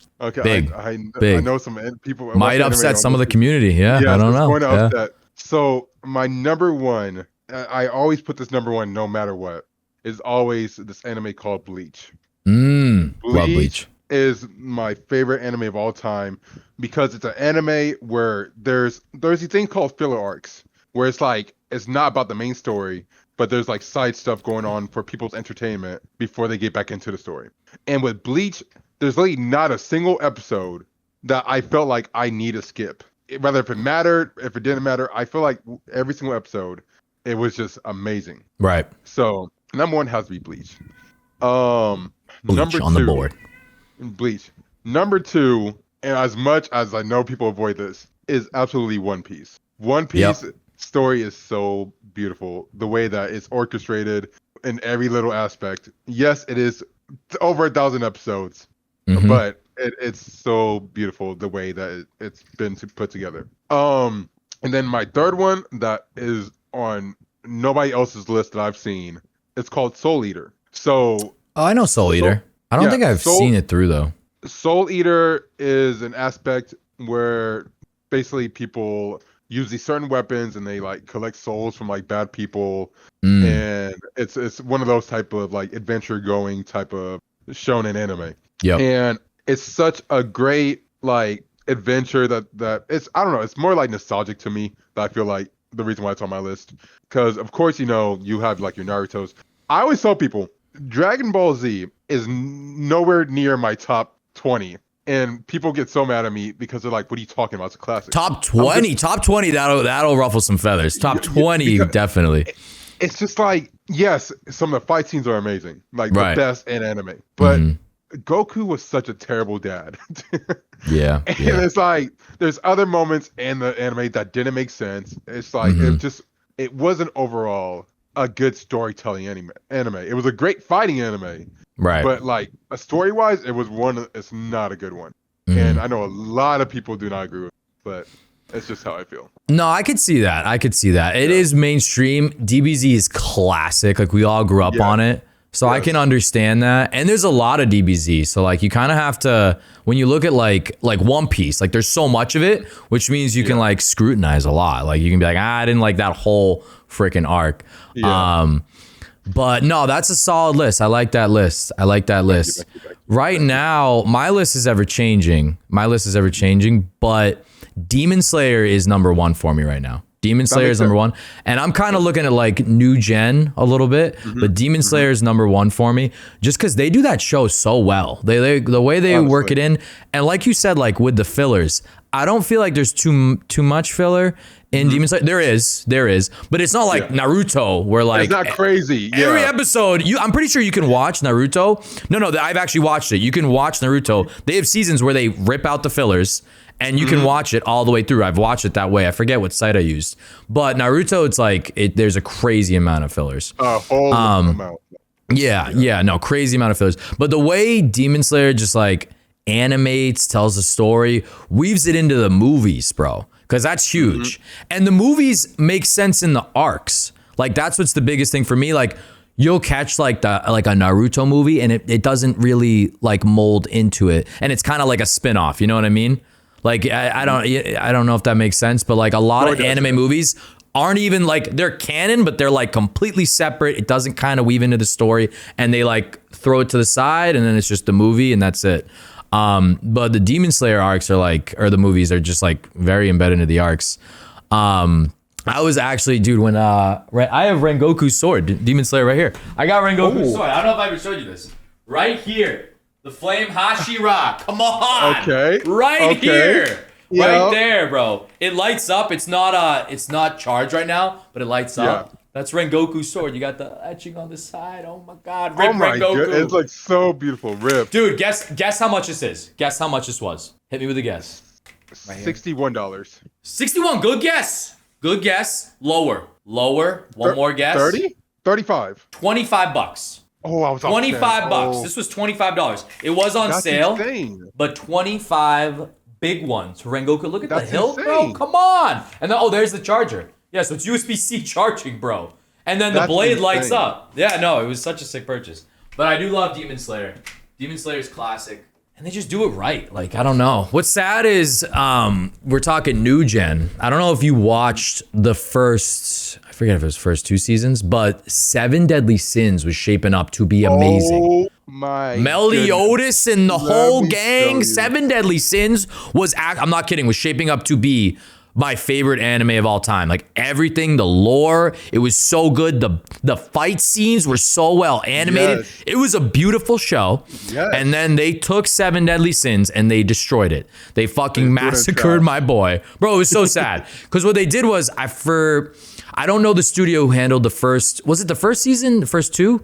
Big. I know some people might upset some of the community. Yeah, I don't know. Going to upset. So my number one, I always put this number one no matter what, is always this anime called Bleach. Love Bleach. Is my favorite anime of all time because it's an anime where there's a thing called filler arcs where it's like it's not about the main story, but there's like side stuff going on for people's entertainment before they get back into the story. And with Bleach, there's really not a single episode that I felt like I need to skip. Whether if it mattered, if it didn't matter, I feel like every single episode, it was just amazing. Right. So number one has to be Bleach. Bleach number on two, the board. Bleach. Number 2, and as much as I know people avoid this, is absolutely One Piece. One Piece story is so beautiful. The way that it's orchestrated in every little aspect. Yes, it is over 1,000 episodes, but it's so beautiful the way that it's been put together. And then my third one that is on nobody else's list that I've seen, it's called Soul Eater. So I know Soul Eater. I don't think I've seen it through though. Soul Eater is an aspect where basically people use these certain weapons and they like collect souls from like bad people, and it's one of those type of like adventure going type of shonen anime. Yeah, and it's such a great like adventure that it's, I don't know, it's more like nostalgic to me. That I feel like the reason why it's on my list, because of course you have like your Naruto's. I always tell people Dragon Ball Z is nowhere near my top 20, and people get so mad at me because they're like, "What are you talking about? It's a classic." Top 20, top 20. That'll ruffle some feathers. Top 20, definitely. It's just like, yes, some of the fight scenes are amazing, like the best in anime, but Goku was such a terrible dad. And it's like there's other moments in the anime that didn't make sense. It's like it wasn't overall a good storytelling anime. It was a great fighting anime, right? But like a story wise, it's not a good one. And I know a lot of people do not agree with it, but it's just how I feel. No, I could see that. It is mainstream. DBZ is classic. Like we all grew up on it. So I can understand that. And there's a lot of DBZ. So like you kind of have to, when you look at like One Piece, like there's so much of it, which means you can like scrutinize a lot. Like you can be like, I didn't like that whole freaking arc. Yeah. But no, that's a solid list. I like that list. Thank you. Right now, my list is ever changing. But Demon Slayer is number one for me right now. Demon Slayer is number one. And I'm kind of looking at like new gen a little bit, but Demon Slayer is number one for me just because they do that show so well. They the way they work it in. And like you said, like with the fillers, I don't feel like there's too much filler in Demon Slayer. There is, but it's not like Naruto where like it's not crazy. Every episode, I'm pretty sure you can watch Naruto. No, I've actually watched it. You can watch Naruto. They have seasons where they rip out the fillers and you can watch it all the way through. I've watched it that way. I forget what site I used, but Naruto, it's like there's a crazy amount of fillers. Amount. No, crazy amount of fillers. But the way Demon Slayer just like animates, tells a story, weaves it into the movies, bro. Because that's huge. And the movies make sense in the arcs. Like that's what's the biggest thing for me. Like you'll catch like a Naruto movie and it doesn't really like mold into it. And it's kind of like a spin-off, you know what I mean? Like I don't know if that makes sense, but like a lot of anime movies aren't even like they're canon, but they're like completely separate. It doesn't kind of weave into the story and they like throw it to the side and then it's just the movie and that's it. But the Demon Slayer arcs or the movies are just like very embedded into the arcs. I was actually, dude, when I have Rengoku's sword, Demon Slayer right here. I got Rengoku's sword. I don't know if I ever showed you this. Right here. The Flame Hashira. Come on. Okay. Right here. Yep. Right there, bro. It lights up. It's not charged right now, but it lights up. That's Rengoku's sword. You got the etching on the side. Oh my God. Rip Rengoku. God. It's like so beautiful. Rip. Dude, guess how much this is. Guess how much this was. Hit me with a guess. Right $61. 61. Good guess. Good guess. Lower. One more guess. 30? 35. $25. Oh, I was on 25 bucks. This was $25. It was on sale. Insane. But 25 big ones. Rengoku, look at the hilt, bro. Come on. And then, there's the charger. Yeah, so it's USB-C charging, bro. And then the blade lights up. Yeah, no, it was such a sick purchase. But I do love Demon Slayer. Demon Slayer's classic. And they just do it right. Like, I don't know. What's sad is we're talking new gen. I don't know if you watched the first, I forget if it was first 2 seasons, but 7 Deadly Sins was shaping up to be amazing. Oh my Meliodas and the whole gang, 7 Deadly Sins was, I'm not kidding, was shaping up to be my favorite anime of all time. Like everything, the lore, it was so good. The fight scenes were so well animated. Yes. It was a beautiful show. Yes. And then they took 7 Deadly Sins and they destroyed it. They fucking massacred my boy. Bro, it was so sad. Because what they did was, I don't know the studio who handled the first, was it the first season? The first 2?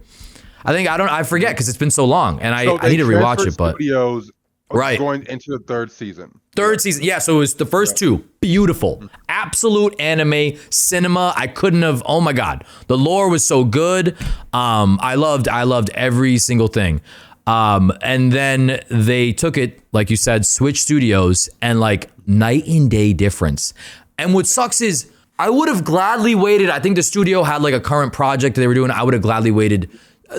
I forget because it's been so long. And I need to rewatch it, but. Studios going into the 3rd season. Third season, yeah. So it was the first 2, beautiful, absolute anime cinema. I couldn't have. Oh my God, the lore was so good. I loved every single thing. And then they took it, like you said, switch studios, and like night and day difference. And what sucks is I would have gladly waited. I think the studio had like a current project that they were doing. I would have gladly waited.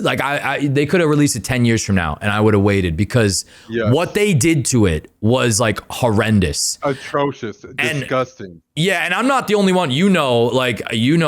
Like they could have released it 10 years from now and I would have waited because what they did to it was like horrendous. Atrocious. Disgusting. Yeah, and I'm not the only one. You know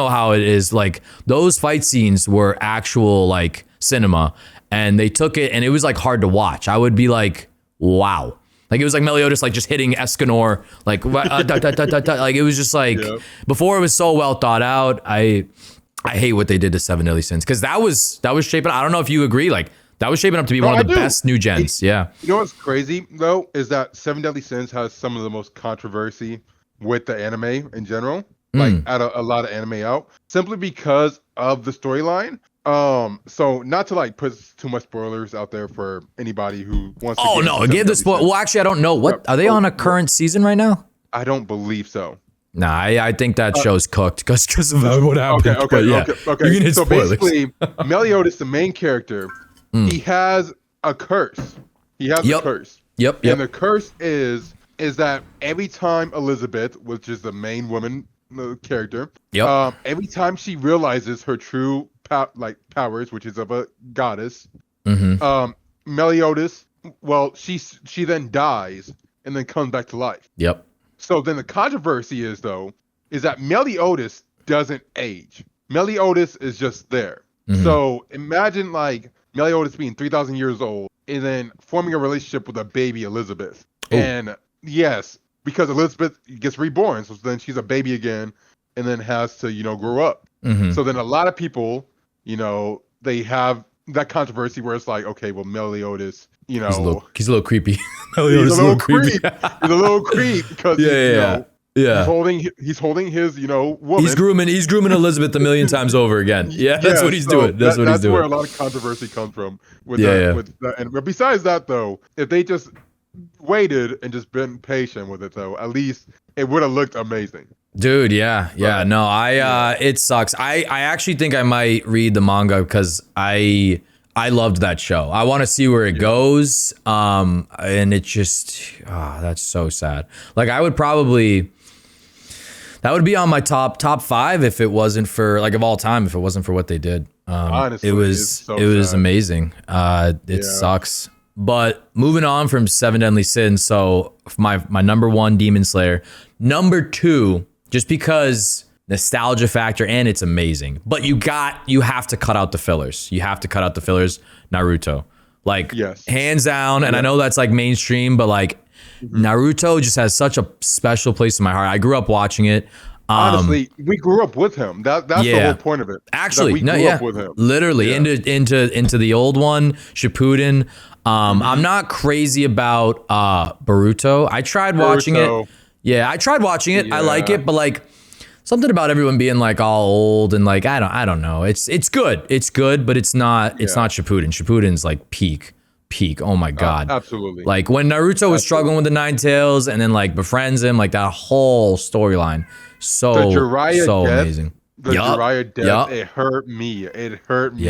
how it is. Like those fight scenes were actual like cinema and they took it and it was like hard to watch. I would be like, wow. Like it was like Meliodas like just hitting Escanor like like it was just like before it was so well thought out. I hate what they did to 7 Deadly Sins because that was shaping. I don't know if you agree. Like that was shaping up to be one of the best new gens. Yeah. You know what's crazy though is that 7 Deadly Sins has some of the most controversy with the anime in general. Like out of a lot of anime out simply because of the storyline. So not to like put too much spoilers out there for anybody who wants. Oh no, give the spoil. Well, actually, I don't know. What are they on a current season right now? I don't believe so. Nah, I think that show's cooked because of what happened. Okay. So basically, Meliodas, the main character, he has a curse. He has a curse. Yep. And the curse is that every time Elizabeth, which is the main woman character, every time she realizes her true powers, which is of a goddess. Mm-hmm. Meliodas, well, she then dies and then comes back to life. Yep. So then the controversy is that Meliodas doesn't age. Meliodas is just there. Mm-hmm. So imagine like Meliodas being 3,000 years old and then forming a relationship with a baby Elizabeth. Ooh. And yes, because Elizabeth gets reborn, so then she's a baby again and then has to, grow up. Mm-hmm. So then a lot of people, they have that controversy where it's like, okay, well, Meliodas, he's a little creepy. Meliodas he's a little creep. He's a little creep because yeah. He's holding his, woman. He's grooming Elizabeth a million times over again. Yeah, that's what he's doing. That's what he's doing. That's where a lot of controversy comes from. With that. And but besides that, though, if they just waited and just been patient with it, though, at least it would have looked amazing. Dude, yeah. No, it sucks. I actually think I might read the manga because I loved that show. I want to see where it goes. And it just, that's so sad. Like that would be on my top 5 if it wasn't for of all time, if it wasn't for what they did. Honestly, it was amazing. It sucks. But moving on from 7 Deadly Sins, so my number 1, Demon Slayer. Number 2, just because nostalgia factor and it's amazing. But you have to cut out the fillers. You have to cut out the fillers. Naruto. Hands down. And I know that's mainstream, but Naruto just has such a special place in my heart. I grew up watching it. Honestly, we grew up with him. That's the whole point of it. Actually, we grew up with him. Literally into the old one, Shippuden. I'm not crazy about Boruto. I tried watching it. Yeah, I tried watching it. I like it, but something about everyone being all old and I don't know. It's good. It's good, but it's not Shippuden. Shippuden's peak. Oh my god. Absolutely. When Naruto was struggling with the Nine Tails and then befriends him, that whole storyline. So amazing. The Jiraiya death, it hurt me. It hurt me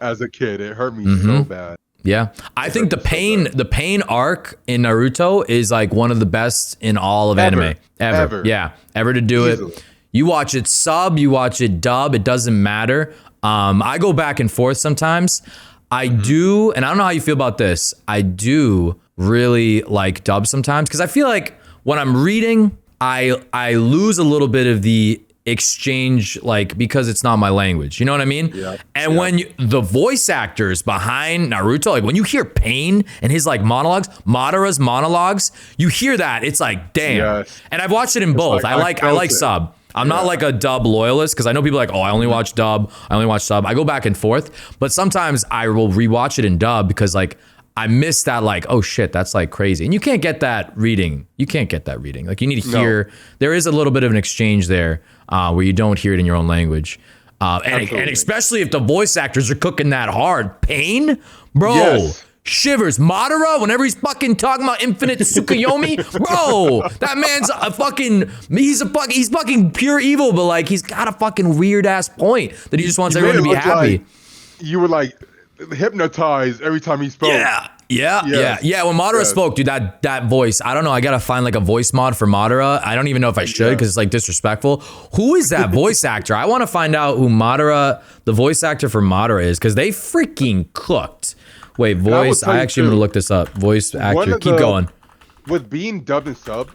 as a kid. It hurt me so bad. Yeah. I think the pain arc in Naruto is one of the best in all of anime. Ever. Yeah. Ever to do it. You watch it sub, you watch it dub, it doesn't matter. I go back and forth sometimes. I do, and I don't know how you feel about this. I do really like dub sometimes because I feel like when I'm reading, I lose a little bit of the exchange because it's not my language. You know what I mean? Yeah. And when the voice actors behind Naruto, when you hear Pain and his monologues, Madara's monologues, you hear that, it's damn. Yes. And I've watched it in both. I like sub. I'm not a dub loyalist because I know people I only watch dub, I only watch sub. I go back and forth, but sometimes I will rewatch it in dub because I miss that oh shit, that's crazy. And you can't get that reading. You can't get that reading. You need to hear, there is a little bit of an exchange there where you don't hear it in your own language. And especially if the voice actors are cooking that hard. Pain? Bro. Yes. Shivers. Madara, whenever he's fucking talking about infinite Tsukuyomi, bro, that man's he's fucking pure evil, but he's got a fucking weird ass point that he just wants everyone to be happy. You were hypnotized every time he spoke. Yeah. When Madara spoke, dude, that voice, I don't know. I gotta find a voice mod for Madara. I don't even know if I should because it's disrespectful. Who is that voice actor? I want to find out who the voice actor for Madara is because they freaking cooked. Wait, voice. I actually am gonna look this up. Voice actor. Keep going. With being dubbed and subbed,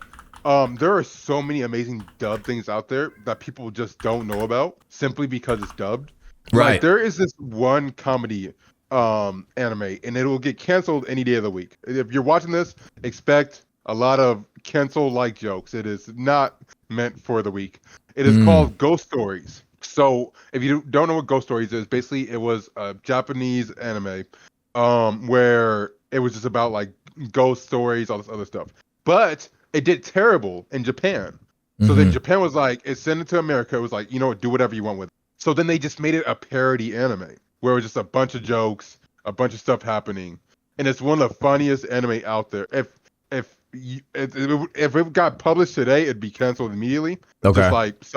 there are so many amazing dub things out there that people just don't know about simply because it's dubbed. Right. There is this one comedy anime, and it will get canceled any day of the week. If you're watching this, expect a lot of cancel-like jokes. It is not meant for the week. It is called Ghost Stories. So if you don't know what Ghost Stories is, basically it was a Japanese anime where it was just about ghost stories, all this other stuff. But it did terrible in Japan. So then Japan was it sent it to America. It was do whatever you want with it. So then they just made it a parody anime where it was just a bunch of jokes, a bunch of stuff happening, and it's one of the funniest anime out there. If it got published today, it'd be canceled immediately. Okay. Just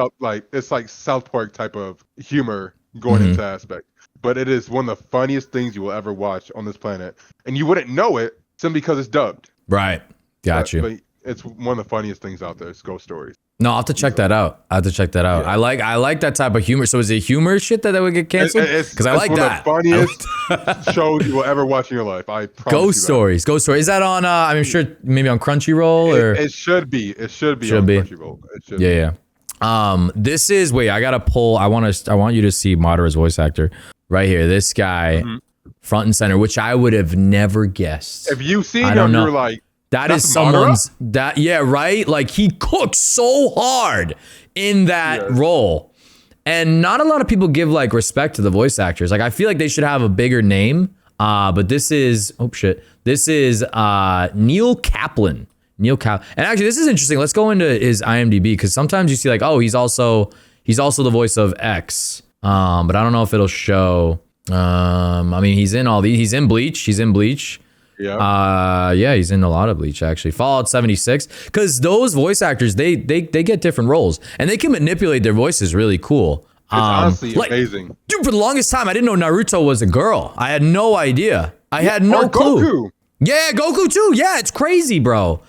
it's South Park type of humor going into aspect. But it is one of the funniest things you will ever watch on this planet, and you wouldn't know it simply because it's dubbed. Right. Got you. But it's one of the funniest things out there. It's Ghost Stories. No, I'll have to check that out. I have to check that out. Yeah. I like that type of humor. So is it humor shit that would get canceled? Because I like that. One of the funniest shows you will ever watch in your life. I promise. Ghost Stories. Ghost Stories. Is that on? I'm sure maybe on Crunchyroll or it should be. It should be on Crunchyroll. It should be. Yeah. This is wait. I gotta pull. I want you to see Madara's voice actor right here. This guy, front and center, which I would have never guessed. If you seen him, you're like. That is someone's that right? Like he cooks so hard in that role. And not a lot of people give like respect to the voice actors. Like I feel like they should have a bigger name. But this is This is Neil Kaplan. And actually this is interesting. Let's go into his IMDb because sometimes you see like, oh, he's also the voice of X. But I don't know if it'll show. I mean, he's in all these. He's in Bleach. Yeah. He's in a lot of Bleach actually. Fallout 76, because those voice actors they get different roles and they can manipulate their voices really cool. It's honestly amazing. Dude, for the longest time I didn't know Naruto was a girl. I had no idea. I had no clue. Goku. Yeah, Goku too. Yeah, it's crazy, bro.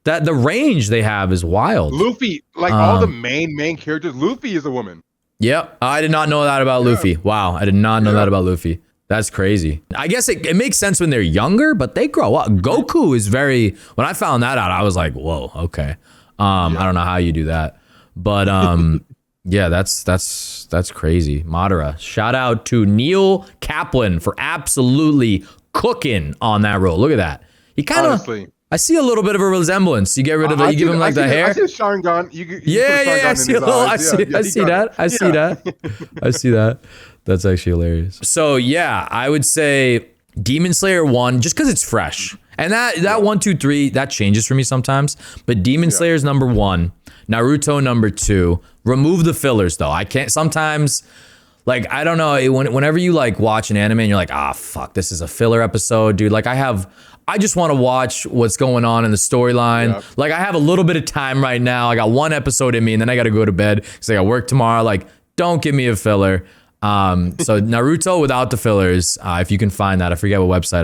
That the range they have is wild. Luffy, like all the main characters, Luffy is a woman. Yep. I did not know that about Luffy. Wow, I did not know that about Luffy. That's crazy. I guess it makes sense when they're younger, but they grow up. Goku is when I found that out, I was like, whoa, okay. I don't know how you do that. But yeah, that's crazy. Madara. Shout out to Neil Kaplan for absolutely cooking on that role. Look at that. He kind of, I see a little bit of a resemblance. You get rid of it, you give him like the hair. I see a Sharingan. I see that. I see that. That's actually hilarious. So yeah, I would say Demon Slayer 1, just because it's fresh. And that 1, 2, 3, that changes for me sometimes. But Demon Slayer is number 1, Naruto number 2. Remove the fillers though. I can't sometimes, like, I don't know, whenever you like watch an anime and you're like, fuck, this is a filler episode, dude. Like I just want to watch what's going on in the storyline. Yeah. Like I have a little bit of time right now. I got 1 episode in me and then I got to go to bed because I got work tomorrow. Like, don't give me a filler. So Naruto without the fillers, if you can find that, I forget what website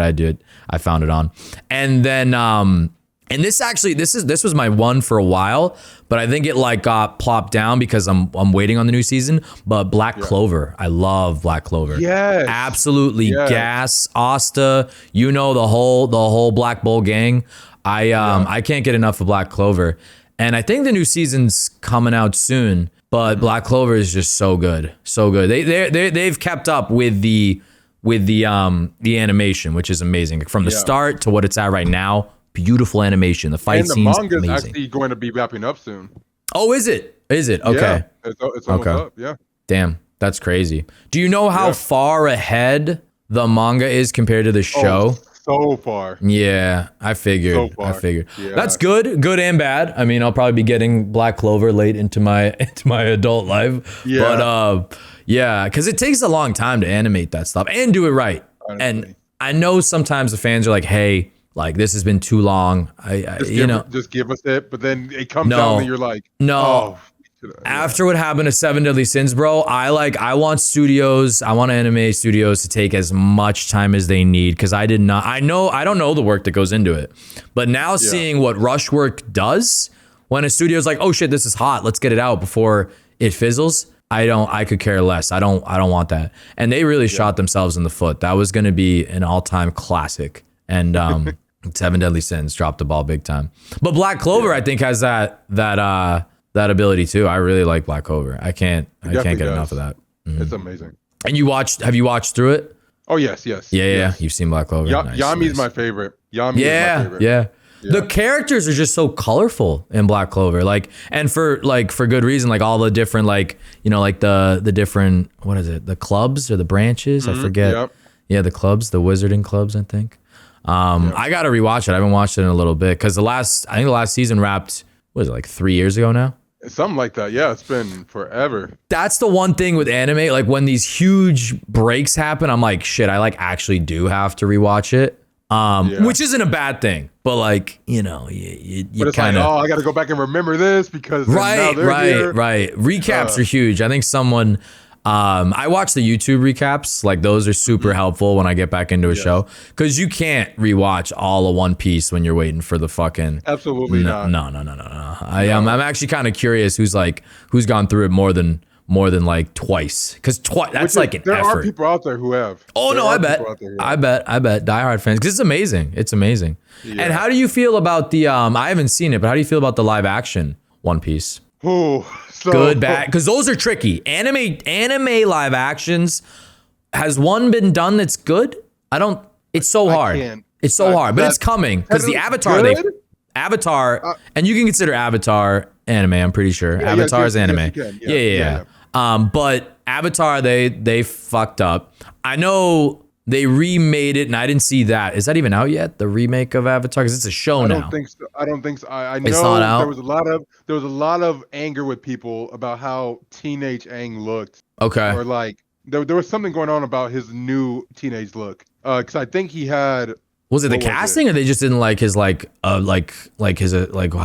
I found it on. And then, and this was my one for a while, but I think it like got plopped down because I'm waiting on the new season, but Black Clover. I love Black Clover. Yes. Absolutely. Gas, Asta, the whole Black Bull gang. I can't get enough of Black Clover. And I think the new season's coming out soon. But Black Clover is just so good, so good. They've kept up with the animation, which is amazing from the start to what it's at right now. Beautiful animation. The fight scenes, and the manga is amazing. actually going to be wrapping up soon. Oh, is it? Is it? Okay. Yeah, it's almost up. Yeah. Damn, that's crazy. Do you know how far ahead the manga is compared to the show? So far. Yeah, I figured. Yeah. That's good and bad. I mean, I'll probably be getting Black Clover late into my adult life. Yeah. But because it takes a long time to animate that stuff and do it right. Honestly. And I know sometimes the fans are like, "Hey, like this has been too long." Just give us it. But then it comes out and you're like, no. Oh. After what happened to 7 Deadly Sins, bro, I want anime studios to take as much time as they need because I don't know the work that goes into it. But now seeing what rush work does when a studio's like, oh shit, this is hot, let's get it out before it fizzles. I could care less. I don't want that. And they really shot themselves in the foot. That was going to be an all-time classic. And 7 Deadly Sins dropped the ball big time. But Black Clover, I think, has that ability too. I really like Black Clover. I can't get enough of that. Mm-hmm. It's amazing. And have you watched through it? Oh yes. Yeah. You've seen Black Clover. Yami's my favorite. Yami is my favorite. Yeah. The characters are just so colorful in Black Clover. Like, and for good reason, like all the different, like, like the different, what is it? The clubs or the branches? I forget. Yep. Yeah. The clubs, the wizarding clubs, I think. I got to rewatch it. I haven't watched it in a little bit because the last season wrapped, what is it, like 3 years ago now? Something like that. Yeah, it's been forever. That's the one thing with anime. Like when these huge breaks happen, I'm like, shit, I like actually do have to rewatch it. Which isn't a bad thing, but like, you kind of. I got to go back and remember this because right. Recaps are huge. I think someone I watch the YouTube recaps. Like those are super helpful when I get back into a show because you can't rewatch all of One Piece when you're waiting for the fucking. Absolutely not. No. I'm actually kind of curious who's gone through it more than like twice because that's like an there effort. Are people out there who have. Oh no, I bet diehard fans because it's amazing. It's amazing. Yeah. And how do you feel about the? I haven't seen it, but how do you feel about the live action One Piece? Oh, so good, bad, because those are tricky. Anime live actions. Has one been done that's good? It's so hard. It's so hard, but it's coming because the Avatar, and you can consider Avatar anime. I'm pretty sure Avatar is anime. Yeah. But Avatar, they fucked up. I know they remade it, and I didn't see that. Is that even out yet? The remake of Avatar, because it's a show now. I don't think so. I know it's not out? there was a lot of anger with people about how teenage Aang looked. Okay. Or like there was something going on about his new teenage look. Because I think he had. Was it the casting, or they just didn't like his like how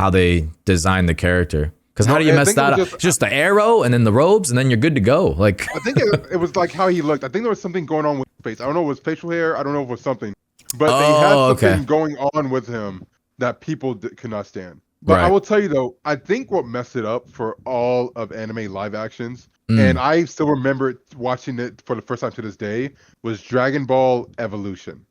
they designed the character? Because how do you mess that up? Just the arrow and then the robes and then you're good to go. Like I think it was like how he looked. I think there was something going on with his face. I don't know if it was facial hair. I don't know if it was something. But they had something going on with him that people could not stand. But I will tell you though, I think what messed it up for all of anime live actions, and I still remember watching it for the first time to this day, was Dragon Ball Evolution.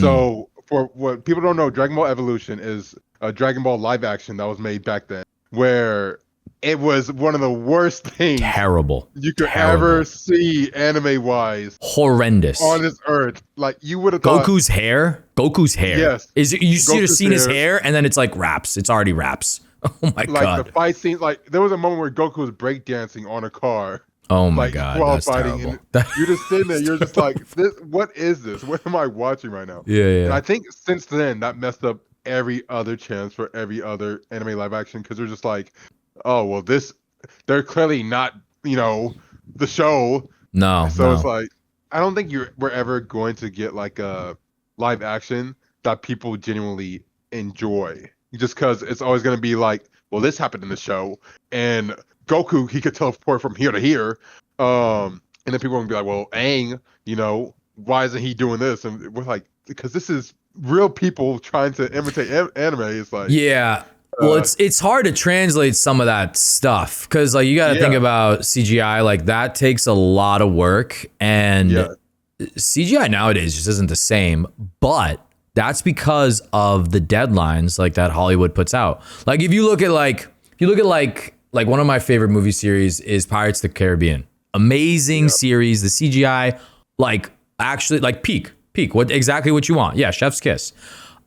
So for what people don't know, Dragon Ball Evolution is a Dragon Ball live action that was made back then, where it was one of the worst things you could ever see anime wise. Horrendous. On this earth. Like you would have thought Goku's hair. Yes. You should have seen his hair and then it's like wraps. It's already wraps. Oh my god. Like the fight scene, like there was a moment where Goku was breakdancing on a car. Oh my god. While that's fighting. terrible. And you're just sitting there, you're just like, what is this? What am I watching right now? Yeah. And I think since then that messed up every other chance for every other anime live action because they're just like, oh well, they're clearly not the show. No. It's like I don't think we're ever going to get like a live action that people genuinely enjoy just because it's always going to be like, well, this happened in the show and Goku he could teleport from here to here, and then people are gonna be like, well, Aang, why isn't he doing this? And we're like, because this is real people trying to imitate anime. It's like well, it's hard to translate some of that stuff because like you got to think about CGI, like that takes a lot of work, and CGI nowadays just isn't the same. But that's because of the deadlines like that Hollywood puts out. Like if you look at like one of my favorite movie series is Pirates of the Caribbean. Amazing series. The CGI, like actually like peak, what you want. Yeah, chef's kiss.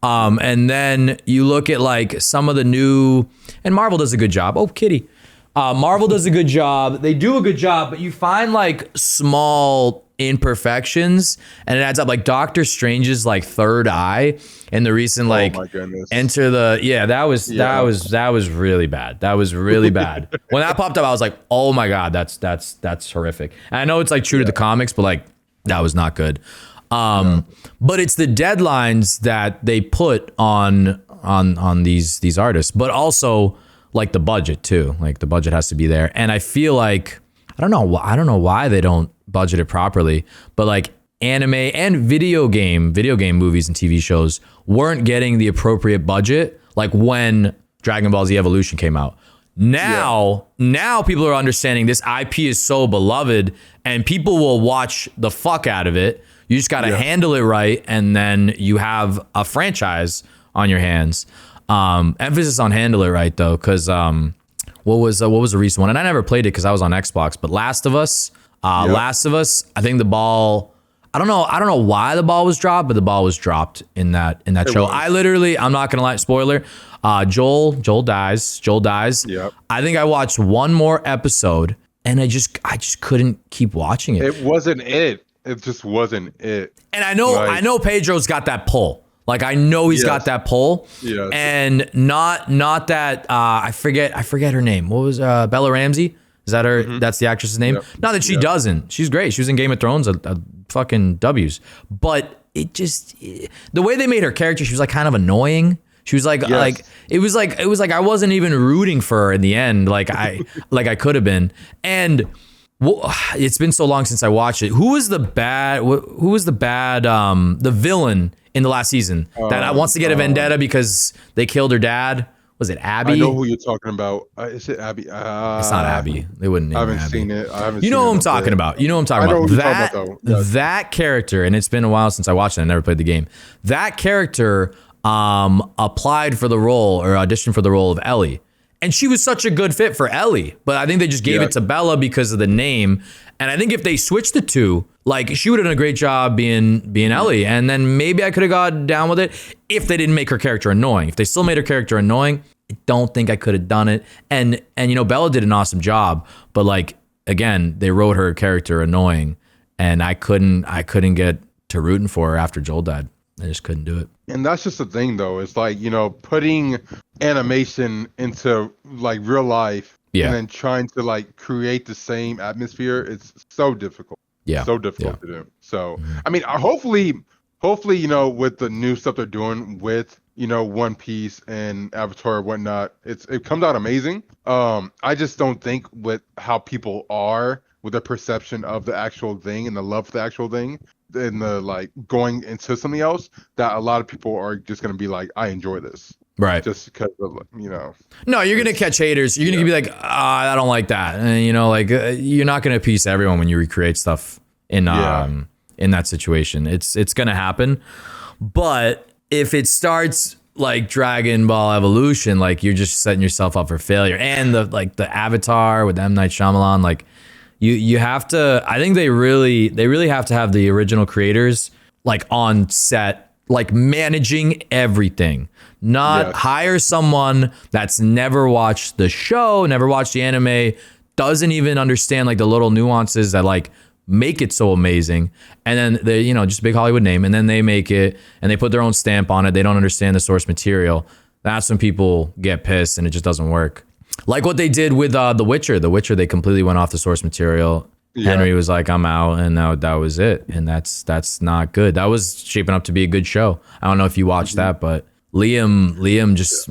And then you look at like some of the new, and Marvel does a good job. Oh, kitty. Marvel does a good job. They do a good job, but you find like small imperfections and it adds up. Like Doctor Strange's like third eye and the recent like Enter the that was really bad. That was really bad. When that popped up, I was like, oh my god, that's horrific. And I know it's like true to the comics, but like that was not good. But it's the deadlines that they put on these artists, but also like the budget too. Like the budget has to be there. And I feel like I don't know why they don't budget it properly, but like anime and video game movies and TV shows weren't getting the appropriate budget like when Dragon Ball Z Evolution came out. Now people are understanding this IP is so beloved and people will watch the fuck out of it. You just got to handle it right, and then you have a franchise on your hands. Emphasis on handle it right though, because what was the recent one? And I never played it because I was on Xbox. But Last of Us, I think the ball. I don't know why the ball was dropped, but the ball was dropped in that show. I'm not gonna lie, spoiler. Joel dies. Yep. I think I watched one more episode, and I just couldn't keep watching it. It wasn't it. It just wasn't it. And I know Pedro's got that pull. Like I know he's got that pull. Yes. And not that I forget her name. What was Bella Ramsey? Is that her? Mm-hmm. That's the actress's name. Yep. Not that she doesn't. She's great. She was in Game of Thrones, a fucking W's. But it just the way they made her character, she was like kind of annoying. She was like it was like I wasn't even rooting for her in the end. Like I could have been. And Well, it's been so long since I watched it. Who was the bad? Who was the bad? The villain in the last season that wants to get a vendetta because they killed her dad. Was it Abby? I know who you're talking about. Is it Abby? It's not Abby. They wouldn't name I haven't Abby. seen it. I haven't. You know who I'm talking about. You know what I'm talking about. Who you're talking about, though. Yes. That character, and it's been a while since I watched it. I never played the game. That character applied for the role or auditioned for the role of Ellie. And she was such a good fit for Ellie, but I think they just gave it to Bella because of the name. And I think if they switched the two, like she would have done a great job being Ellie. And then maybe I could have got down with it if they didn't make her character annoying. If they still made her character annoying, I don't think I could have done it. And you know, Bella did an awesome job, but like again, they wrote her character annoying, and I couldn't get to rooting for her after Joel died. I just couldn't do it. And that's just the thing, though. It's like, you know, putting animation into like real life and then trying to like create the same atmosphere. It's so difficult. Yeah. So difficult to do. So, I mean, hopefully, you know, with the new stuff they're doing with, you know, One Piece and Avatar and whatnot, it comes out amazing. I just don't think with how people are with the perception of the actual thing and the love for the actual thing and the like going into something else, that a lot of people are just going to be like, I enjoy this. Right. Just because of, you know. No, you're going to catch haters. You're going to be like, I don't like that. And, you know, like you're not going to appease everyone when you recreate stuff in that situation. It's going to happen. But if it starts like Dragon Ball Evolution, like you're just setting yourself up for failure. And the Avatar with M. Night Shyamalan, like you have to, I think they really have to have the original creators like on set, like managing everything, not hire someone that's never watched the show, never watched the anime, doesn't even understand like the little nuances that like make it so amazing. And then they, you know, just a big Hollywood name, and then they make it and they put their own stamp on it. They don't understand the source material. That's when people get pissed and it just doesn't work. Like what they did with The Witcher. The Witcher, they completely went off the source material. Henry was like, I'm out, and now that was it. And that's not good. That was shaping up to be a good show. I don't know if you watched that, but Liam just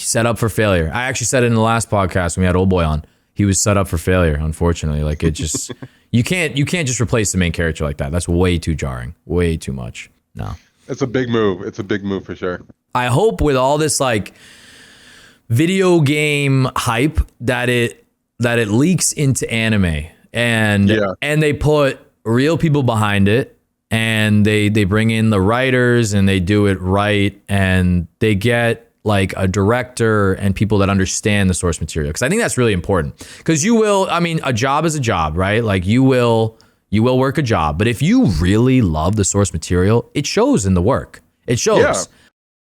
set up for failure. I actually said it in the last podcast when we had Old Boy on. He was set up for failure, unfortunately. Like it just you can't just replace the main character like that. That's way too jarring. Way too much. No. It's a big move. It's a big move for sure. I hope with all this like video game hype that it leaks into anime and they put real people behind it, and they bring in the writers and they do it right, and they get like a director and people that understand the source material, because I think that's really important. Because a job is a job, right? Like you will work a job, but if you really love the source material, it shows in the work. It shows. Yeah.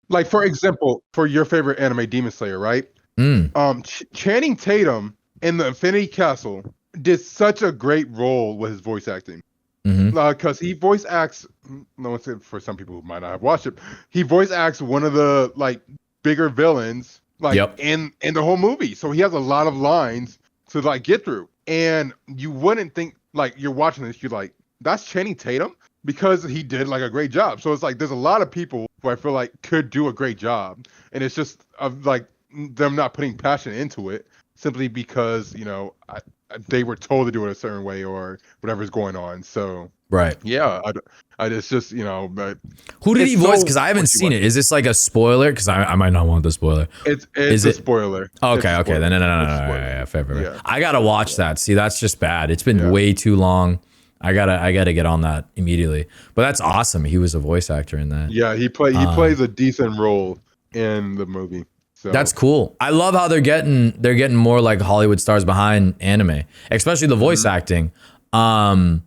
Like for example, for your favorite anime, Demon Slayer, right? Channing Tatum in the Infinity Castle did such a great role with his voice acting. Because he voice acts, for some people who might not have watched it, he voice acts one of the like bigger villains like in the whole movie. So he has a lot of lines to like get through. And you wouldn't think, like, you're watching this, you're like, that's Channing Tatum? Because he did like a great job. So it's like there's a lot of people who I feel like could do a great job, and it's just like them not putting passion into it simply because, you know, they were told to do it a certain way or whatever's going on. So yeah, it's just, you know, but who did he voice? Because I haven't seen it. Is this like a spoiler? Because I might not want the spoiler. It's a spoiler. Okay, then no. Fair. I gotta watch that. See, that's just bad. It's been way too long. I gotta get on that immediately. But that's awesome. He was a voice actor in that. Yeah, he plays a decent role in the movie. So that's cool. I love how they're getting more like Hollywood stars behind anime, especially the voice acting. I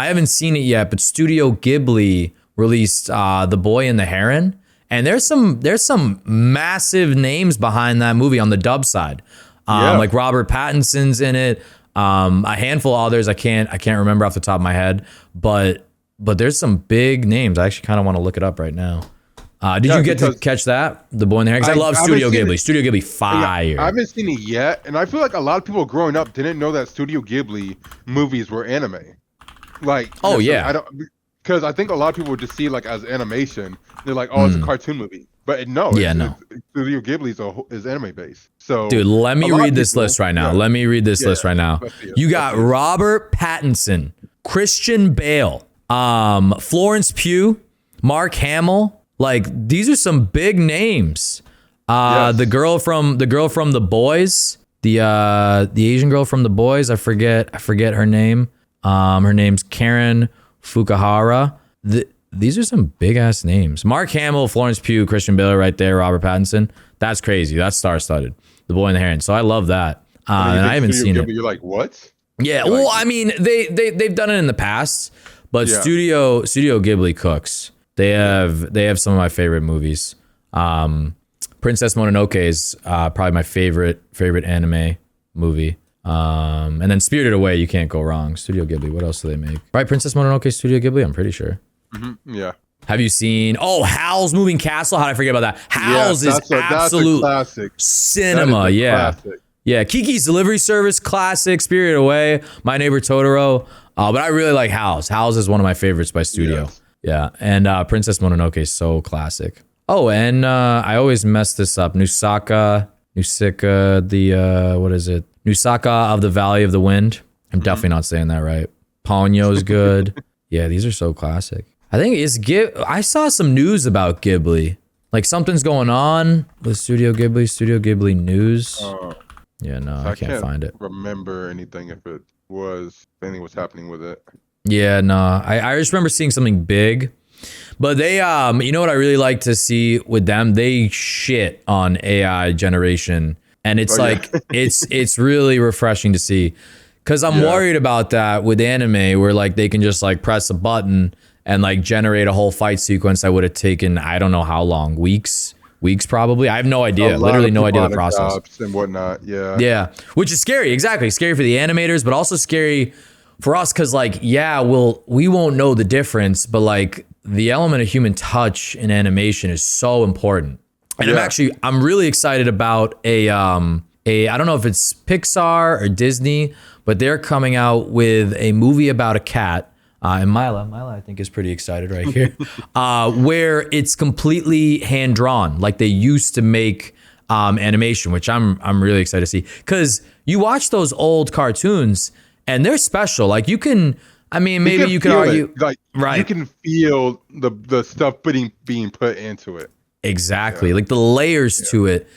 haven't seen it yet, but Studio Ghibli released The Boy and the Heron, and there's some massive names behind that movie on the dub side. Like Robert Pattinson's in it. A handful of others I can't remember off the top of my head, but there's some big names. I actually kind of want to look it up right now. Did you get to catch that? The Boy in the Heron? Because I love Studio Ghibli. Studio Ghibli fire. Yeah, I haven't seen it yet, and I feel like a lot of people growing up didn't know that Studio Ghibli movies were anime. Like, because I think a lot of people would just see like as animation. They're like, oh, it's a cartoon movie. But no, Studio Ghibli is anime based. So, dude, let me read this list right now. Let me read this list right now. You got Robert Pattinson, Christian Bale, Florence Pugh, Mark Hamill. Like, these are some big names. The girl from The Boys, the Asian girl from The Boys. I forget her name. Her name's Karen Fukuhara. These are some big ass names. Mark Hamill, Florence Pugh, Christian Bale right there, Robert Pattinson. That's crazy. That's star-studded. The Boy and the Heron. So I love that. And I haven't seen it. You're like, what? Yeah. Well, I mean, they've done it in the past, but Studio Ghibli cooks. They have some of my favorite movies. Princess Mononoke is probably my favorite anime movie. And then Spirited Away, you can't go wrong. Studio Ghibli. What else do they make? Right, Princess Mononoke, Studio Ghibli. I'm pretty sure. Mm-hmm. Yeah. Have you seen? Oh, Howl's Moving Castle. How did I forget about that? Howl's is absolute classic cinema. Classic. Yeah. Kiki's Delivery Service, classic. Spirited Away, My Neighbor Totoro. But I really like Howl's. Howl's is one of my favorites by Studio. Yes. Yeah, and Princess Mononoke is so classic. Oh, and I always mess this up. Nusaka, what is it? Nusaka of the Valley of the Wind. I'm definitely not saying that right. Ponyo's good. Yeah, these are so classic. I think I saw some news about Ghibli. Like something's going on with Studio Ghibli news. Yeah, no, I can't find it. Remember anything if anything was happening with it. Yeah, no, I just remember seeing something big. But they, you know what I really like to see with them? They shit on AI generation. And it's it's really refreshing to see. Because I'm worried about that with anime where like they can just like press a button and like generate a whole fight sequence that would have taken, I don't know how long, weeks probably. I have no idea, literally no idea the process. And whatnot, yeah. Yeah, which is scary, exactly. Scary for the animators, but also scary for us because like, we won't know the difference, but like the element of human touch in animation is so important. And I'm really excited about I don't know if it's Pixar or Disney, but they're coming out with a movie about a cat. And Mila, I think is pretty excited right here, where it's completely hand drawn, like they used to make animation, which I'm really excited to see. Because you watch those old cartoons and they're special. Like you can, I mean, maybe you could argue, like right? You can feel the stuff being put into it. Exactly, like the layers to it.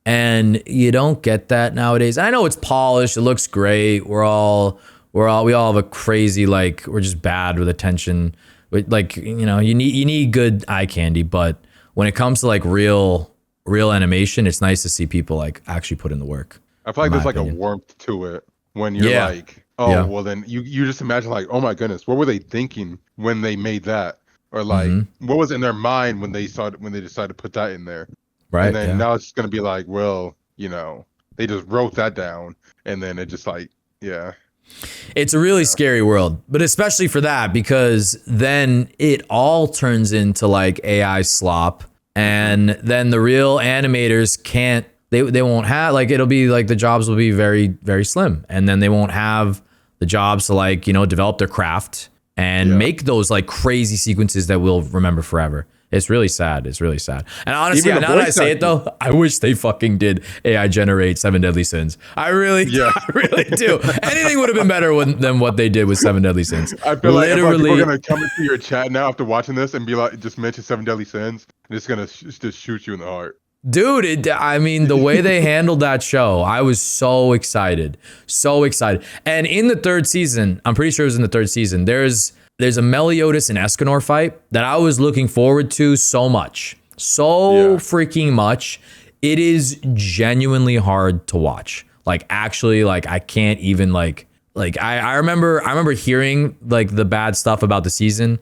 And you don't get that nowadays. I know it's polished, it looks great. We all have a crazy, like, we're just bad with attention. Like, you know, you need good eye candy, but when it comes to like real animation, it's nice to see people like actually put in the work. I feel like there's like a warmth to it when you're like, well then you just imagine like, oh my goodness, what were they thinking when they made that? Or like, what was in their mind when they decided to put that in there? Right. And then now it's just gonna be like, well, you know, they just wrote that down, and then it just like, it's a really scary world, but especially for that, because then it all turns into like AI slop, and then the real animators can't. They won't have, like, it'll be like the jobs will be very, very slim, and then they won't have the jobs to like, you know, develop their craft and make those like crazy sequences that we'll remember forever. It's really sad. It's really sad. And honestly, now that I say it though, I wish they fucking did AI generate 7 Deadly Sins. I really do. Anything would have been better than what they did with 7 Deadly Sins. I feel like people are gonna come into your chat now after watching this and be like, just mention 7 Deadly Sins, and it's gonna just shoot you in the heart. Dude, I mean, the way they handled that show, I was so excited. So excited. And in the 3rd season, I'm pretty sure it was in the 3rd season, there's a Meliodas and Escanor fight that I was looking forward to so much. Freaking much. It is genuinely hard to watch. Like, actually, like, I can't even, like I remember hearing, like, the bad stuff about the season,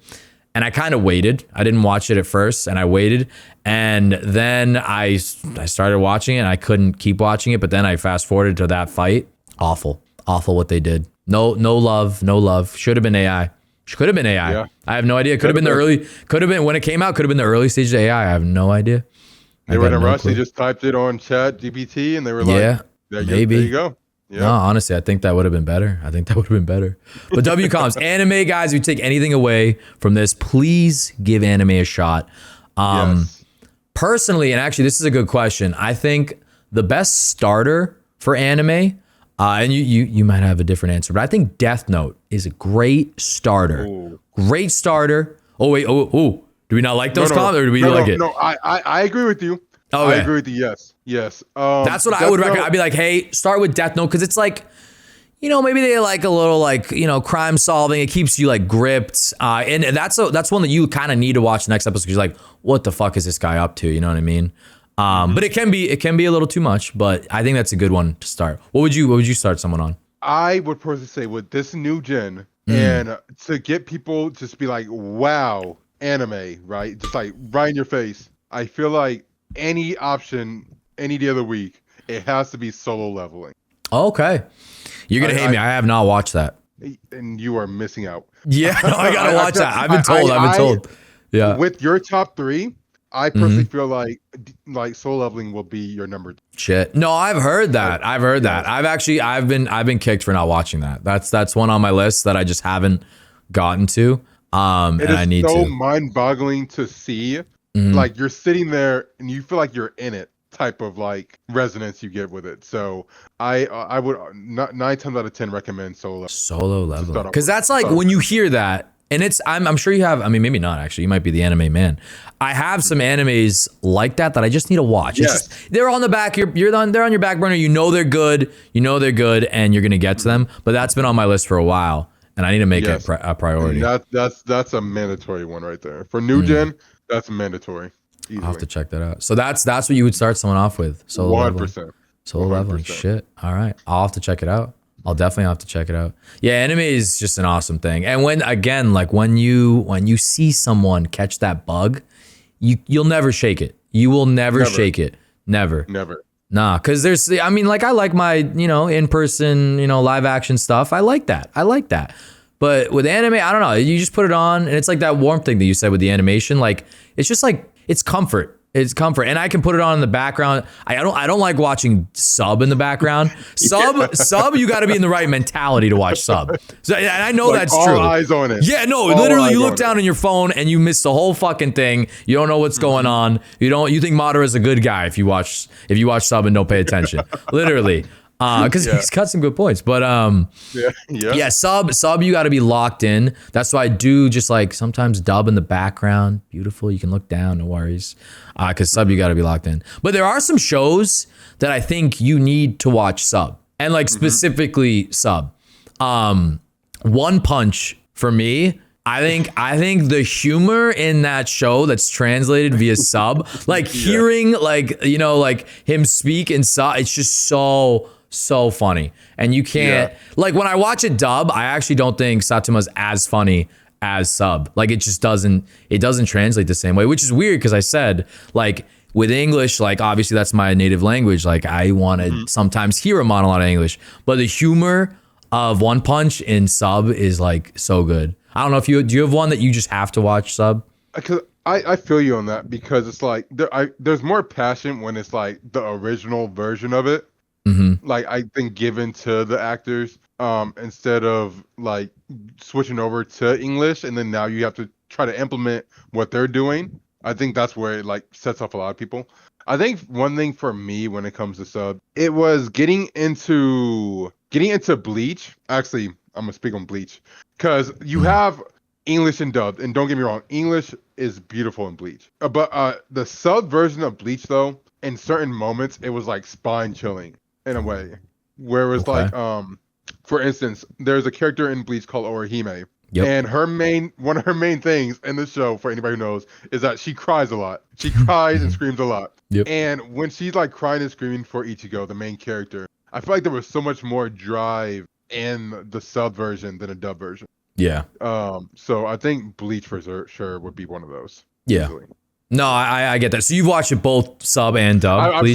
and I kind of waited. I didn't watch it at first, and I waited. And then I started watching it, and I couldn't keep watching it, but then I fast-forwarded to that fight. Awful what they did. No love. Should have been AI. Could have been AI. Yeah. I have no idea. Could have been when it came out, could have been the early stages of AI. I have no idea. They were in a rush. They just typed it on Chat GPT and they were like, maybe. There you go. Yeah. No, honestly, I think that would have been better. But WComs, anime guys, if you take anything away from this, please give anime a shot. Personally, and actually, this is a good question. I think the best starter for anime, and you might have a different answer, but I think Death Note is a great starter. Ooh. Great starter. Oh wait, oh, do we not like those comments, or do we like it? No, I agree with you. Okay. I agree with you. Yes. That's what I would recommend. I'd be like, hey, start with Death Note, because it's like, you know, maybe they like a little like, you know, crime solving. It keeps you like gripped, and that's one that you kind of need to watch the next episode, because you're like, what the fuck is this guy up to? You know what I mean? But it can be a little too much. But I think that's a good one to start. What would you start someone on? I would personally say with this new gen, and to get people just be like, wow, anime, right? Just like right in your face. I feel like any option, any day of the week, it has to be Solo Leveling. Okay. You're going to hate me. I have not watched that. And you are missing out. Yeah, no, I got to watch that. I've been told. Yeah. With your top 3, I personally feel like Solo Leveling will be your number 2. Shit. No, I've heard that. I've been kicked for not watching that. That's one on my list that I just haven't gotten to. And I need to. It's so mind-boggling to see. Like you're sitting there and you feel like you're in it, type of like resonance you get with it. So I would 9 times out of 10 recommend Solo Leveling. Because that's like when you hear that, and it's I'm sure you have. I mean, maybe not actually. You might be the anime man. I have some animes like that I just need to watch. It's just, they're on the back. They're on your back burner. You know they're good. And you're gonna get to them. But that's been on my list for a while, and I need to make it a priority. That's a mandatory one right there for new gen. That's mandatory. Easily. I'll have to check that out. So that's what you would start someone off with. Solo 100%. Leveling. Solo Leveling. Shit. All right. I'll have to check it out. I'll definitely have to check it out. Yeah, anime is just an awesome thing. And when you see someone catch that bug, you'll never shake it. You will never shake it. Never. Nah, because I like my, in person, live action stuff. I like that. But with anime, I don't know. You just put it on, and it's like that warmth thing that you said with the animation. Like, it's just like, it's comfort. It's comfort, and I can put it on in the background. I don't like watching sub in the background. Sub, you got to be in the right mentality to watch sub. So, and I know that's all true. Eyes on it. Yeah, no, literally, you look down on your phone and you miss the whole fucking thing. You don't know what's going on. You think Madara's a good guy if you watch sub and don't pay attention. Literally. Because he's got some good points, but sub you got to be locked in. That's why I do just like sometimes dub in the background. Beautiful, you can look down, no worries. Because sub you got to be locked in. But there are some shows that I think you need to watch sub, and like specifically sub. One Punch for me. I think the humor in that show that's translated via sub, like hearing like him speak in sub, it's just so funny. And you can't like when I watch it dub, I actually don't think Satuma's as funny as sub. Like it doesn't translate the same way, which is weird because I said like with English, like obviously that's my native language. Like I want to sometimes hear a monologue in English, but the humor of One Punch in sub is like so good. I don't know if do you have one that you just have to watch sub? Because I feel you on that, because it's like there's more passion when it's like the original version of it. Like I think given to the actors instead of like switching over to English, and then now you have to try to implement what they're doing. I think that's where it like sets off a lot of people. I think one thing for me when it comes to sub, it was getting into Bleach. Actually, I'm gonna speak on Bleach because you have English and dubbed, and don't get me wrong, English is beautiful in Bleach. But the sub version of Bleach though, in certain moments, it was like spine chilling in a way, where it was like, for instance, there's a character in Bleach called Orihime. Yep. And one of her main things in the show, for anybody who knows, is that she cries a lot. She cries and screams a lot. Yep. And when she's like crying and screaming for Ichigo, the main character, I feel like there was so much more drive in the sub version than a dub version. Yeah. So I think Bleach for sure would be one of those. Yeah. Easily. No, I get that. So you've watched it both sub and dub. I've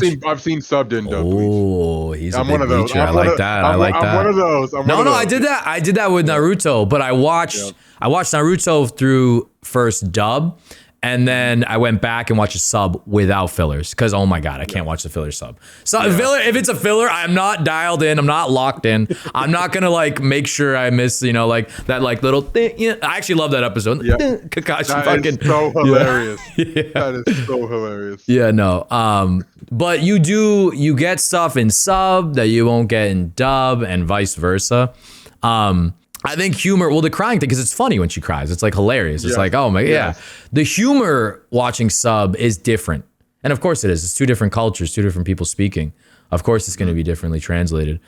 seen subbed and dubbed. Oh, he's a big one of those. Bleacher. I like that. I'm one of those. I did that. I did that with Naruto, but I watched Naruto through first dub, And then I went back and watched a sub without fillers because, oh my God, I can't watch the filler sub. So if it's a filler, I'm not dialed in. I'm not locked in. I'm not going to like make sure I miss, you know, like that like little thing. You know, I actually love that episode. Yeah. Kakashi That fucking. is so hilarious. That is so hilarious. Yeah, no. But you get stuff in sub that you won't get in dub and vice versa. I think humor, well, the crying thing, because it's funny when she cries. It's like hilarious. It's like, oh my, yeah. The humor watching sub is different. And of course it is. It's two different cultures, two different people speaking. Of course it's going to be differently translated.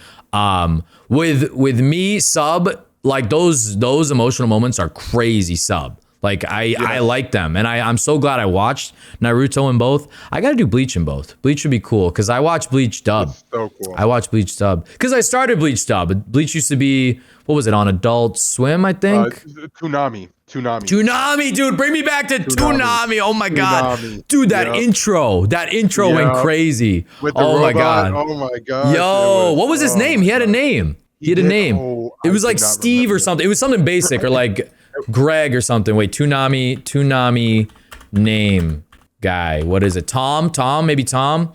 With me, sub, like those emotional moments are crazy sub. Like I like them, and I'm so glad I watched Naruto in both. I gotta do Bleach in both. Bleach would be cool because I watched Bleach dub. That's so cool. I watched Bleach dub because I started Bleach dub. Bleach used to be, what was it, on Adult Swim, I think. Toonami, dude, bring me back to Toonami. Oh my God, Toonami. Dude, that intro went crazy. With the robot. Oh my God. Yo, what was his name? He had a name. He had a name. It was like Steve or something. It was something basic or like Greg or something. Wait, Toonami name guy. What is it? Tom, maybe Tom.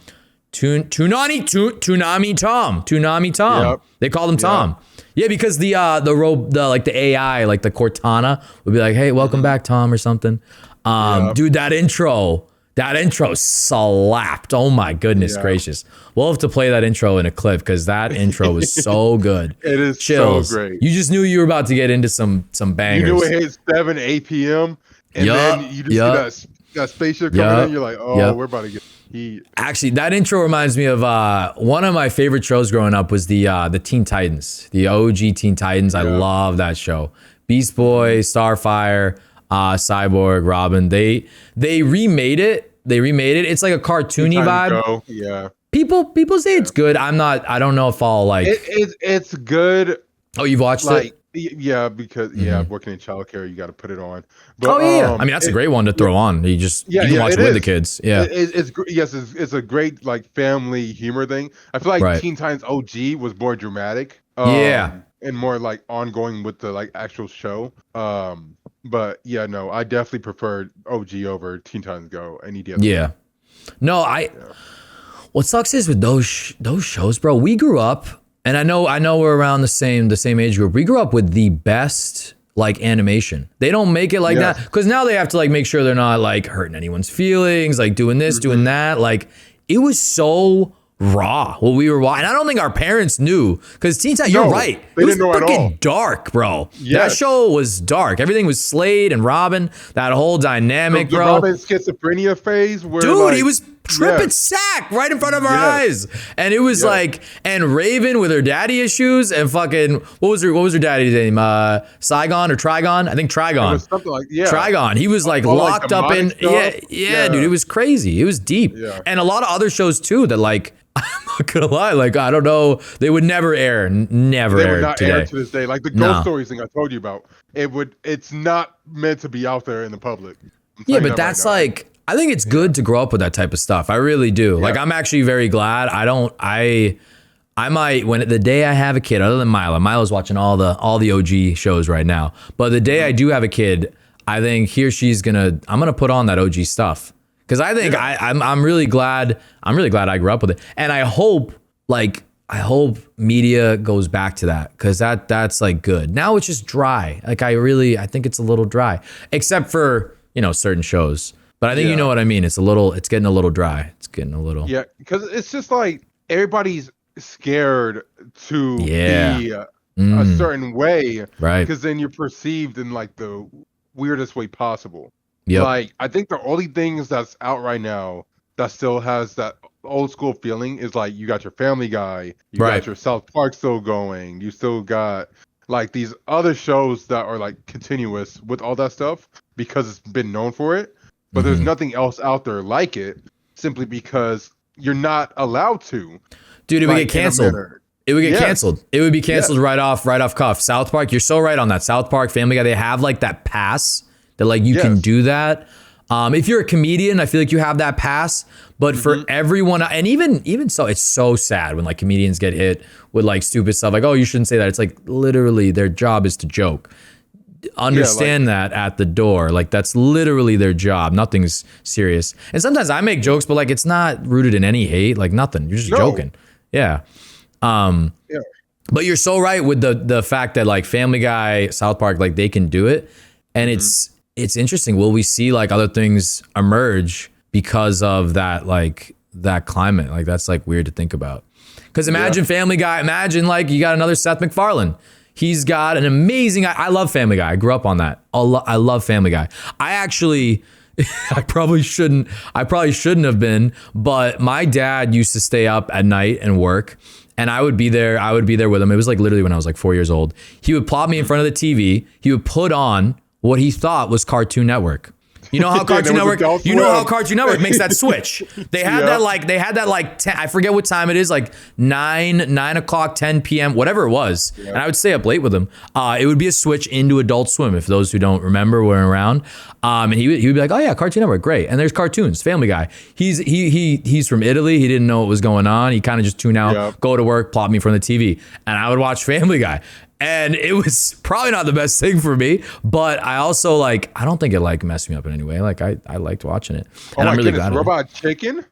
Toonami Tom. Yep. They called him Tom. Yeah, because the AI, like the Cortana would be like, "Hey, welcome back, Tom," or something. Dude, that intro slapped. Oh my goodness gracious. We'll have to play that intro in a clip because that intro was so good. It is Chills. so great. You just knew you were about to get into some bangers. You knew it hit 7, 8 p.m. And then you just see that spaceship coming in. You're like, oh, we're about to get heat. Actually, that intro reminds me of one of my favorite shows growing up was the Teen Titans, the OG Teen Titans. I love that show. Beast Boy, Starfire, Cyborg, Robin. They remade it. It's like a cartoony vibe. Yeah. People say it's good. I don't know if I'll like. It's good. Oh, you've watched it? Yeah, because working in childcare, you got to put it on. But, I mean, that's a great one to throw on. You can watch it with the kids. Yeah, it's a great like family humor thing. I feel like Teen Titans OG was more dramatic. And more like ongoing with the like actual show. But yeah, no, I definitely preferred OG over Teen Titans Go any day. Yeah, no, What sucks is with those shows, bro. We grew up. And I know we're around the same age group. We grew up with the best like animation. They don't make it like that because now they have to like make sure they're not like hurting anyone's feelings, like doing this, doing that. Like it was so raw what we were watching. And I don't think our parents knew because Teen Titans. You're right. They didn't know at all. Freaking dark, bro. That show was dark. Everything was Slade and Robin. That whole dynamic, bro. Robin schizophrenia phase, where dude, he was tripping sack right in front of our eyes, and it was like, and Raven with her daddy issues, and fucking what was her daddy's name? Saigon or Trigon? I think Trigon. It was something like Trigon. He was like locked up in dude. It was crazy. It was deep, and a lot of other shows too that like. I'm not gonna lie, like I don't know, they would never air, never they would not today. air to this day. Like the Ghost Stories thing I told you about, it's not meant to be out there in the public. Yeah, but that's like, I think it's good to grow up with that type of stuff. I really do. Yeah. Like I'm actually very glad. I might, when the day I have a kid, other than Milo's watching all the OG shows right now. But the day I do have a kid, I think I'm gonna put on that OG stuff. Because I think I'm really glad I grew up with it, and I hope media goes back to that because that's like good. Now it's just dry. Like I think it's a little dry, except for certain shows. But I think you know what I mean. It's getting a little dry. It's getting a little because it's just like everybody's scared to be a certain way, right? Because then you're perceived in like the weirdest way possible. Yep. Like I think the only things that's out right now that still has that old school feeling is like you got your Family Guy, you got your South Park still going, you still got like these other shows that are like continuous with all that stuff because it's been known for it, but there's nothing else out there like it simply because you're not allowed to. Dude, it would get canceled. It would get canceled. It would be canceled right off cuff. South Park, you're so right on that. South Park, Family Guy, they have like that pass. That like you can do that. If you're a comedian, I feel like you have that pass. But for everyone, and even so, it's so sad when like comedians get hit with like stupid stuff. Like, oh, you shouldn't say that. It's like literally their job is to joke. understand that at the door. Like that's literally their job. Nothing's serious. And sometimes I make jokes, but like it's not rooted in any hate. Like nothing. You're just joking. Yeah. But you're so right with the fact that like Family Guy, South Park, like they can do it, and it's interesting. Will we see like other things emerge because of that, like that climate? Like that's like weird to think about. Because imagine Family Guy. Imagine like you got another Seth MacFarlane. He's got an amazing. I love Family Guy. I grew up on that. I love Family Guy. I actually. I probably shouldn't have been, but my dad used to stay up at night and work, and I would be there with him. It was like literally when I was like 4 years old. He would plop me in front of the TV. He would put on what he thought was Cartoon Network. You know how Cartoon Network, Cartoon Network makes that switch. They had that like 10, I forget what time it is, like 9 o'clock, 10 p.m., whatever it was. And I would stay up late with him. It would be a switch into Adult Swim, if those who don't remember were around. And he would be like, oh yeah, Cartoon Network, great. And there's cartoons, Family Guy. He's from Italy. He didn't know what was going on. He kind of just tune out, go to work, plop me in front of the TV. And I would watch Family Guy. And it was probably not the best thing for me, but I also like, I don't think it like messed me up in any way. Like I liked watching it. And I'm really glad. Robot Chicken?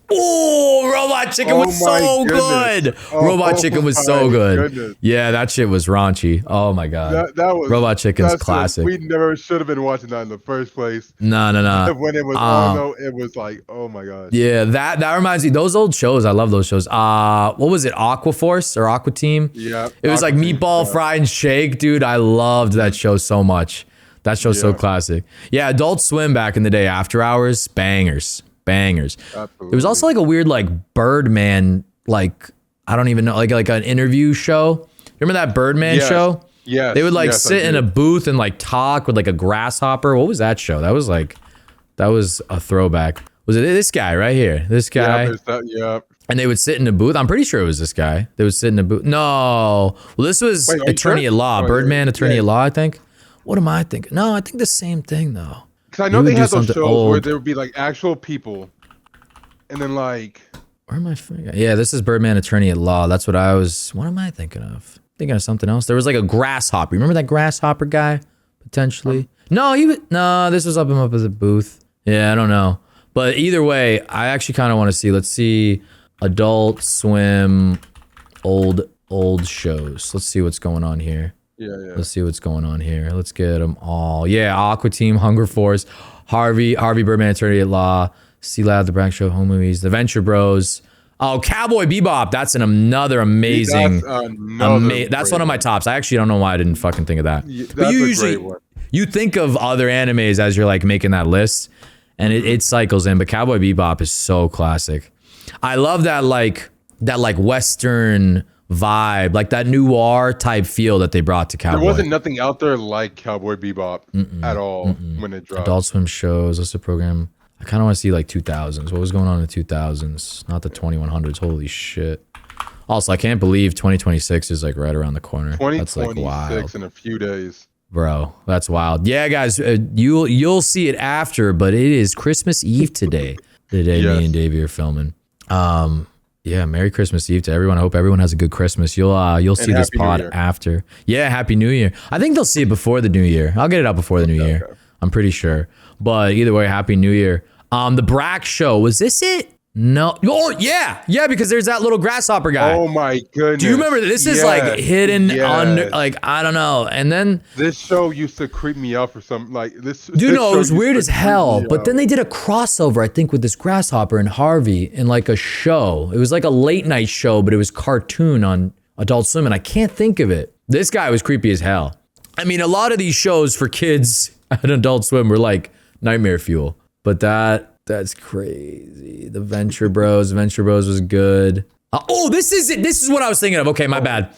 Oh, Robot Chicken was so good. Robot Chicken was so good. Goodness. Yeah, that shit was raunchy. Oh my God. That was Robot Chicken's classic. We never should have been watching that in the first place. No. When it was on though, it was like, oh my God. Yeah, that reminds me, those old shows, I love those shows. What was it? Aqua Force or Aqua Team? Yeah. It was like Meatball, Fry and Shake. Dude, I loved that show so much. That show's so classic. Yeah, Adult Swim back in the day, After Hours, bangers. Absolutely. It was also like a weird like Birdman, like I don't even know, like an interview show. Remember that Birdman show? Yeah. They would like sit in a booth and like talk with like a grasshopper. What was that show? That was a throwback. Was it this guy right here? This guy? Yeah. And they would sit in a booth. I'm pretty sure it was this guy. They would sit in a booth. No. Well, this was Attorney at Law. Birdman, Attorney at Law, I think. What am I thinking? No, I think the same thing though. Because I know they had those shows where there would be like actual people, and then like, where am I thinking? Yeah, this is Birdman, Attorney at Law. That's what I was. What am I thinking of? Thinking of something else. There was like a grasshopper. Remember that grasshopper guy? Potentially. No, this was up him up as a booth. Yeah, I don't know. But either way, I actually kind of want to see. Let's see, Adult Swim, old shows. Let's see what's going on here. Yeah. Let's see what's going on here. Let's get them all. Yeah, Aqua Team, Hunger Force, Harvey Birdman, Attorney at Law, Sea Lab, The Brank Show, Home Movies, The Venture Bros. Oh, Cowboy Bebop. That's another amazing. That's one of my tops. I actually don't know why I didn't fucking think of that. But you usually you think of other animes as you're like making that list, and it cycles in. But Cowboy Bebop is so classic. I love that like Western vibe, like that noir type feel that they brought to Cowboy. There wasn't nothing out there like Cowboy Bebop at all when it dropped. Adult Swim shows. What's the program? I kind of want to see like 2000s. What was going on in the 2000s? Not the 2100s. Holy shit. Also, I can't believe 2026 is like right around the corner. 2026 that's like wild. In a few days. Bro, that's wild. Yeah, guys, you'll see it after, but it is Christmas Eve today. The day me and Daaavy are filming. Yeah, Merry Christmas Eve to everyone. I hope everyone has a good Christmas. You'll see this pod after. Yeah, Happy New Year. I think they'll see it before the New Year. I'll get it out before the New Year. Okay. I'm pretty sure. But either way, Happy New Year. The Brack Show, was this it? No. Oh, yeah, because there's that little grasshopper guy. Oh my goodness. Do you remember that? This is like hidden under, like, I don't know. And then this show used to creep me out for some, like this. Dude, no, it was weird as hell. But then they did a crossover, I think, with this grasshopper and Harvey in like a show. It was like a late night show, but it was cartoon on Adult Swim, and I can't think of it. This guy was creepy as hell. I mean, a lot of these shows for kids at Adult Swim were like nightmare fuel, but that's crazy. The Venture Bros. Venture Bros was good. This is it. This is what I was thinking of. Okay, my bad.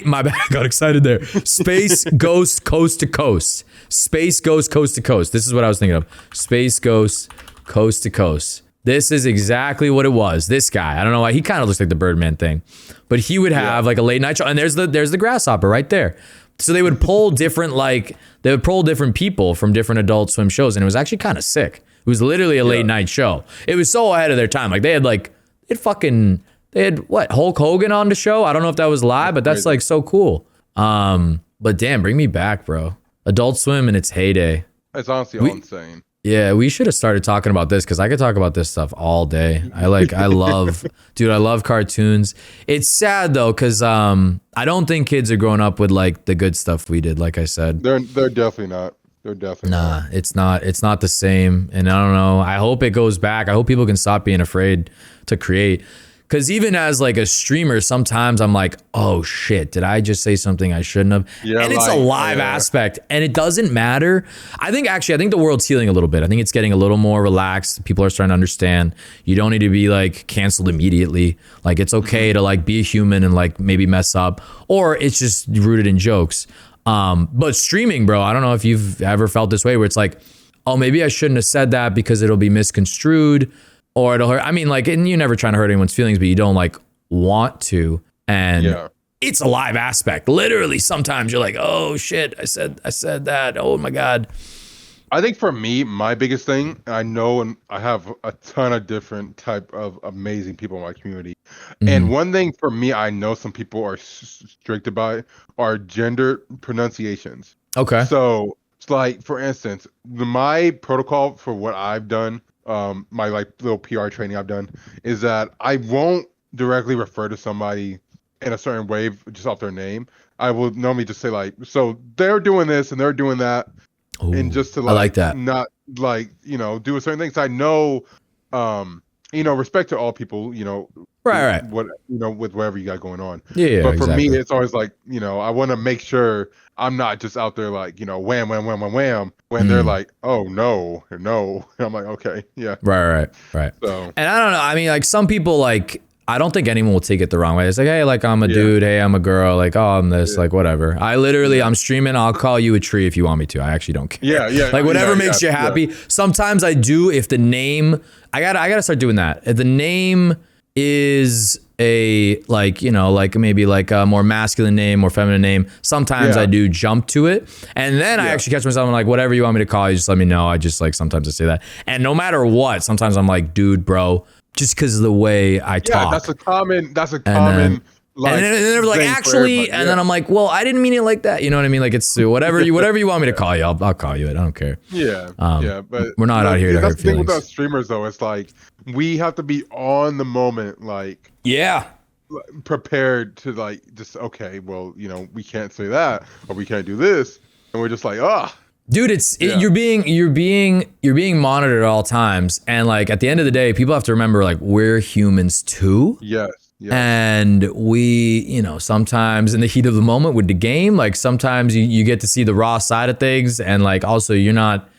My bad. I got excited there. Space Ghost Coast to Coast. Space Ghost Coast to Coast. This is what I was thinking of. Space Ghost Coast to Coast. This is exactly what it was. This guy. I don't know why. He kind of looks like the Birdman thing. But he would have like a late night show. And there's the grasshopper right there. So they would pull different people from different Adult Swim shows. And it was actually kind of sick. It was literally a late night show. It was so ahead of their time. Like they had what, Hulk Hogan on the show? I don't know if that was live, but that's like so cool. But damn, bring me back, bro. Adult Swim in its heyday. It's honestly all insane. Yeah, we should have started talking about this because I could talk about this stuff all day. I love, dude, I love cartoons. It's sad though because I don't think kids are growing up with like the good stuff we did. Like I said, they're definitely not. They're definitely not. It's not. It's not the same. And I don't know. I hope it goes back. I hope people can stop being afraid to create. Because even as like a streamer, sometimes I'm like, oh shit, did I just say something I shouldn't have? Yeah, and it's a live aspect and it doesn't matter. I think the world's healing a little bit. I think it's getting a little more relaxed. People are starting to understand you don't need to be like canceled immediately. Like it's okay to like be a human and like maybe mess up, or it's just rooted in jokes. But streaming, bro, I don't know if you've ever felt this way where it's like, oh, maybe I shouldn't have said that because it'll be misconstrued. Or it'll hurt. I mean, like, and you're never trying to hurt anyone's feelings, but you don't like want to. And it's a live aspect. Literally, sometimes you're like, oh shit, I said that. Oh my God. I think for me, my biggest thing, I know, and I have a ton of different type of amazing people in my community. And one thing for me, I know some people are strict about are gender pronunciations. Okay. So it's like, for instance, my protocol for what I've done, my like little PR training I've done is that I won't directly refer to somebody in a certain way just off their name. I will normally just say like, so they're doing this and they're doing that. Ooh, and just to like, I like that. Not like, do a certain thing. So I know, respect to all people, right. What, with whatever you got going on. Yeah. But for me, it's always like, I want to make sure I'm not just out there like, wham, wham, wham, wham, wham, when they're like, oh no. And I'm like, okay, yeah. Right. So, and I don't know. I mean, like some people like, I don't think anyone will take it the wrong way. It's like, hey, like I'm a dude. Hey, I'm a girl. Like, oh, I'm this. Like, whatever. I literally, I'm streaming. I'll call you a tree if you want me to. I actually don't care. Yeah. Like whatever makes you happy. Yeah. Sometimes I do. If the name, I gotta start doing that. If the name is a like maybe like a more masculine name or feminine name, sometimes I do jump to it, and then I actually catch myself. I'm like, whatever you want me to call you, just let me know. I just like sometimes I say that, and no matter what, sometimes I'm like, dude, bro. Just because of the way I talk. Yeah, that's a common. Like, and then they're like, actually, and then I'm like, well, I didn't mean it like that. You know what I mean? Like it's whatever you want me to call you, I'll call you it. I don't care. Yeah, but we're not out here to hurt feelings. That's the thing with us streamers, though. It's like we have to be on the moment, like prepared to like just okay, well, we can't say that or we can't do this, and we're just like, dude, you're being monitored at all times, and like at the end of the day, people have to remember like we're humans too. Yes. And we, sometimes in the heat of the moment with the game, like sometimes you get to see the raw side of things, and like also you're not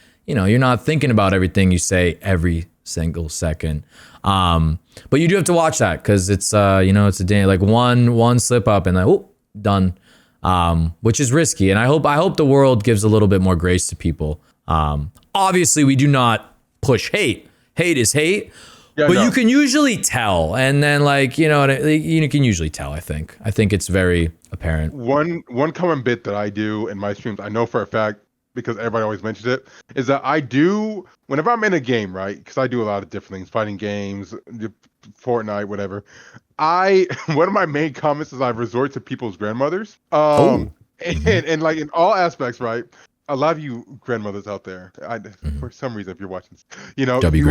thinking about everything you say every single second. But you do have to watch that because it's it's a day like one slip up and like done. Which is risky, and I hope the world gives a little bit more grace to people. Obviously, we do not push hate. Hate is hate, but you can usually tell, and then like you can usually tell. I think it's very apparent. One common bit that I do in my streams, I know for a fact because everybody always mentions it, is that I do whenever I'm in a game, right? Because I do a lot of different things, fighting games, Fortnite, whatever. One of my main comments is I resort to people's grandmothers. And like in all aspects, right? A lot of you grandmothers out there, for some reason, if you're watching this, W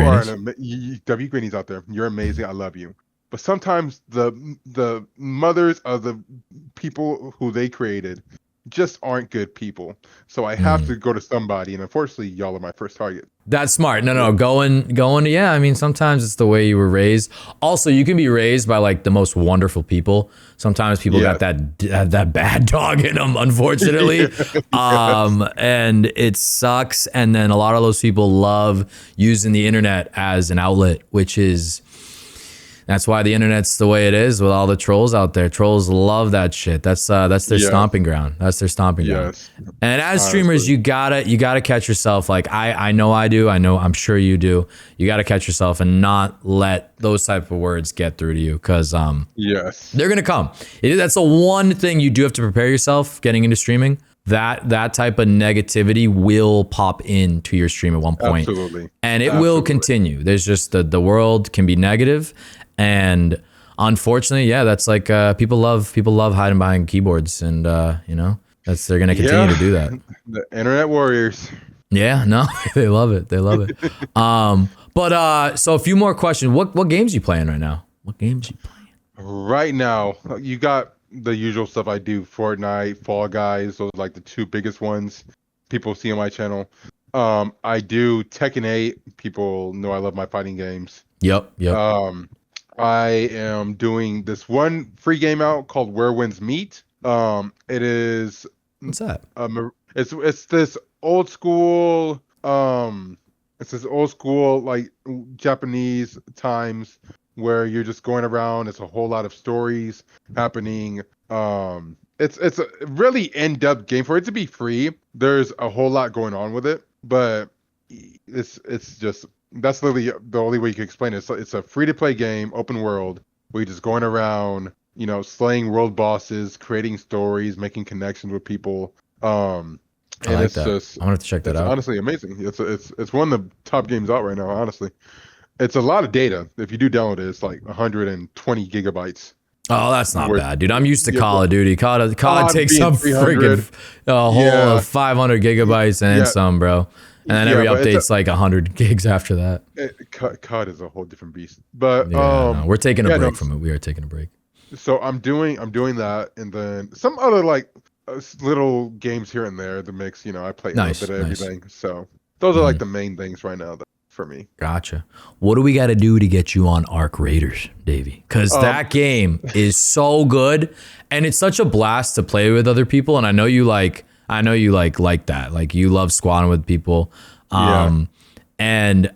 Grannies out there, you're amazing. I love you. But sometimes the mothers of the people who they created just aren't good people. So I have to go to somebody, and unfortunately, y'all are my first target. That's smart. No, going. Yeah, I mean, sometimes it's the way you were raised. Also, you can be raised by like the most wonderful people. Sometimes people got that bad dog in them, unfortunately. And it sucks. And then a lot of those people love using the internet as an outlet, which is. That's why the internet's the way it is with all the trolls out there. Trolls love that shit. That's their stomping ground. That's their stomping ground. And as streamers, you gotta catch yourself. Like I know I do. I know I'm sure you do. You gotta catch yourself and not let those type of words get through to you, because they're gonna come. That's the one thing you do have to prepare yourself getting into streaming. That type of negativity will pop into your stream at one point. Absolutely. And it will continue. There's just the world can be negative. And unfortunately, that's like people love hiding behind keyboards, and They're gonna continue to do that. The internet warriors. Yeah, no, they love it. They love it. But so a few more questions. What games you playing right now? What games you playing? Right now, you got the usual stuff I do: Fortnite, Fall Guys. Those are like the two biggest ones people see on my channel. I do Tekken 8. People know I love my fighting games. Yep. I am doing this one free game out called Where Winds Meet. It is. What's that? It's this old school. It's this old school like Japanese times where you're just going around. It's a whole lot of stories happening. It's a really in-depth game. For it to be free, there's a whole lot going on with it, but it's just, that's literally the only way you can explain it. So it's a free-to-play game, open world, where you're just going around, you know, slaying world bosses, creating stories, making connections with people. I like that. I'm gonna have to check that out. Honestly, amazing. It's one of the top games out right now. Honestly, it's a lot of data. If you do download it, it's like 120 gigabytes. Oh, that's not bad, dude. I'm used to Call of Duty. COD takes up friggin' a whole 500 gigabytes and some, bro. And then every update's like 100 gigs after that. COD is a whole different beast. But no, we're taking a break from it. We are taking a break. So I'm doing that, and then some other like little games here and there. The mix, you know, I play a little bit of everything. So those are like the main things right now for me. Gotcha. What do we got to do to get you on Arc Raiders, Daaavy? Because that game is so good, and it's such a blast to play with other people. And I know you like that. Like you love squatting with people. And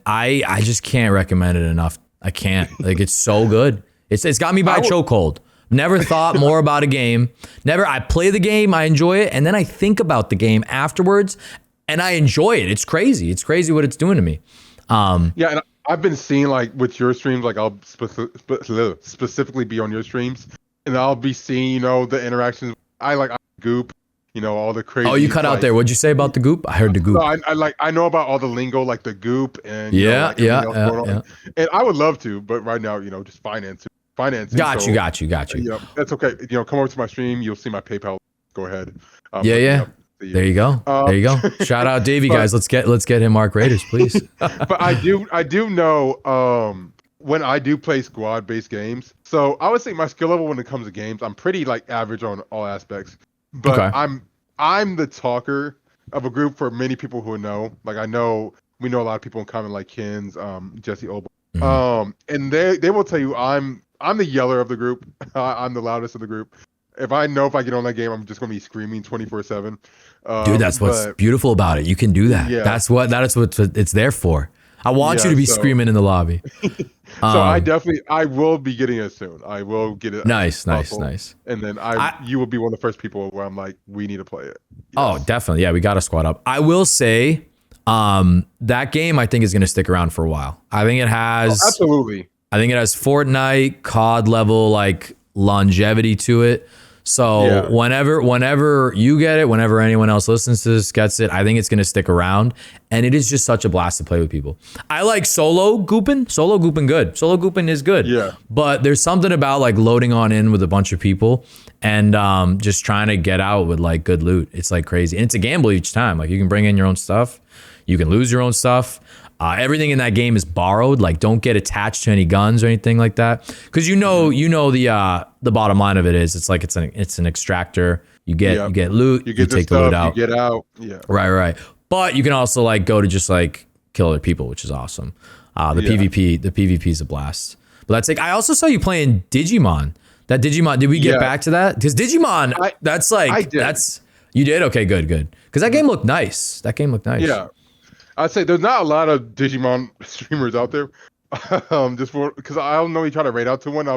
I just can't recommend it enough. I can't. Like it's so good. It's got me by a chokehold. Never thought more about a game. I play the game, I enjoy it, and then I think about the game afterwards, and I enjoy it. It's crazy. It's crazy what it's doing to me. And I've been seeing like with your streams, like I'll specifically be on your streams, and I'll be seeing, you know, the interactions. I goop, you know, all the crazy. Oh, you cut out there. What'd you say about the goop? I heard the goop. No, I know about all the lingo, like the goop, and yeah. And I would love to, but right now, you know, just financing. Got you. Yeah, that's okay. You know, come over to my stream. You'll see my PayPal. Go ahead. There you go. Shout out Daaavy, guys. Let's get him Arc Raiders, please. But I do know when I do play squad based games. So I would say my skill level when it comes to games, I'm pretty like average on all aspects. But I'm the talker of a group for many people who know. Like we know a lot of people in common, like Kins, Jesse Obo. And they will tell you I'm the yeller of the group. I'm the loudest of the group. If I get on that game, I'm just gonna be screaming 24/7. Dude, that's what's beautiful about it. You can do that. Yeah. That's what it's there for. I want you to be screaming in the lobby. So I will be getting it soon. I will get it. Nice. And then you will be one of the first people where I'm like, we need to play it. Yes. Oh, definitely. Yeah, we got to squad up. I will say, that game I think is gonna stick around for a while. I think it has absolutely. I think it has Fortnite, COD level like longevity to it. So whenever you get it, whenever anyone else listens to this gets it, I think it's gonna stick around. And it is just such a blast to play with people. I like solo gooping. Solo gooping is good. Yeah. But there's something about like loading on in with a bunch of people and just trying to get out with like good loot. It's like crazy. And it's a gamble each time. Like you can bring in your own stuff. You can lose your own stuff. Everything in that game is borrowed. Like, don't get attached to any guns or anything like that, because you know the bottom line of it is it's like it's an extractor. You get loot. You take the loot out. You get out. Yeah. Right. But you can also like go to just like kill other people, which is awesome. PvP is a blast. But that's like I also saw you playing Digimon. That Digimon. Did we get back to that? Because Digimon, you did. Okay, good. Because that game looked nice. Yeah. I'd say there's not a lot of Digimon streamers out there. Just because I don't know, you try to raid out to one,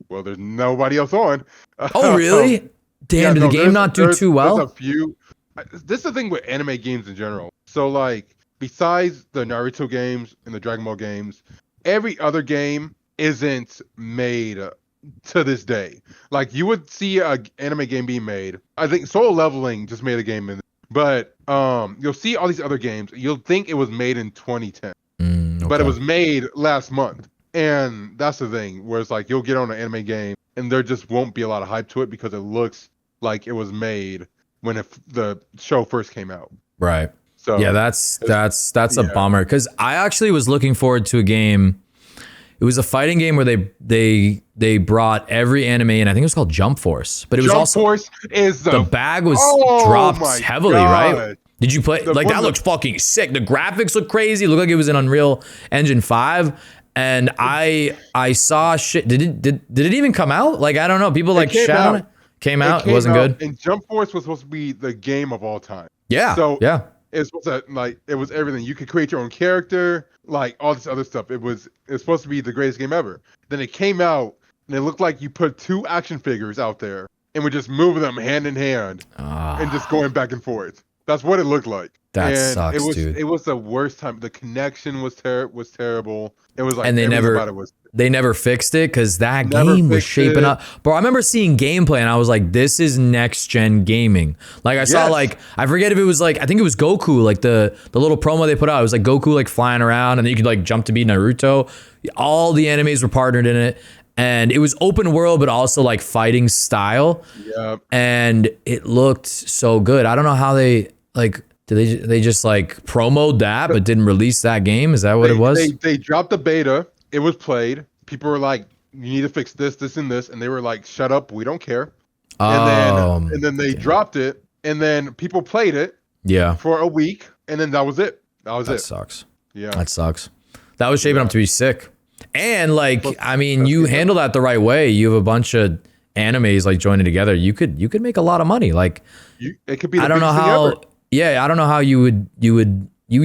there's nobody else on. Oh, really? Damn, did the game not do too well? There's a few. This is the thing with anime games in general. So, like, besides the Naruto games and the Dragon Ball games, every other game isn't made to this day. Like, you would see an anime game being made. I think Solo Leveling just made a game but you'll see all these other games. You'll think it was made in 2010, but it was made last month. And that's the thing, where it's like you'll get on an anime game and there just won't be a lot of hype to it because it looks like it was made the show first came out. Right. So yeah, that's a bummer, because I actually was looking forward to a game. It was a fighting game where they brought every anime in. I think it was called Jump Force, but it was Jump also Force is the bag was dropped heavily, right? Did you play like that? Looked fucking sick. The graphics look crazy. It looked like it was in Unreal Engine 5. And I saw shit. Did it even come out? Like, I don't know. People like shat on it. Came out. It wasn't good. And Jump Force was supposed to be the game of all time. Yeah. So yeah. It's supposed to, like, it was everything. You could create your own character, like all this other stuff. It's supposed to be the greatest game ever. Then it came out and it looked like you put 2 action figures out there and were just moving them hand in hand and just going back and forth. That's what it looked like. That sucks, dude. It was the worst time. The connection was terrible. It was like, and they never fixed it, because that game was shaping up. Bro, I remember seeing gameplay and I was like, this is next gen gaming. Like I saw, like, I forget if it was like, I think it was Goku, like the little promo they put out. It was like Goku like flying around, and then you could like jump to be Naruto. All the animes were partnered in it. And it was open world, but also like fighting style. Yep. And it looked so good. I don't know how they like. Did they just like promoted that but didn't release that game? Is that what it was? They dropped the beta. It was played. People were like, "You need to fix this, this, and this," and they were like, "Shut up, we don't care." And then they dropped it, and then people played it. Yeah. For a week, and then that was it. That sucks. Yeah. That sucks. That was shaping up to be sick. And like, I mean, you handle that the right way. You have a bunch of animes like joining together. You could make a lot of money. Like, it could be. I don't know how. Yeah, I don't know how you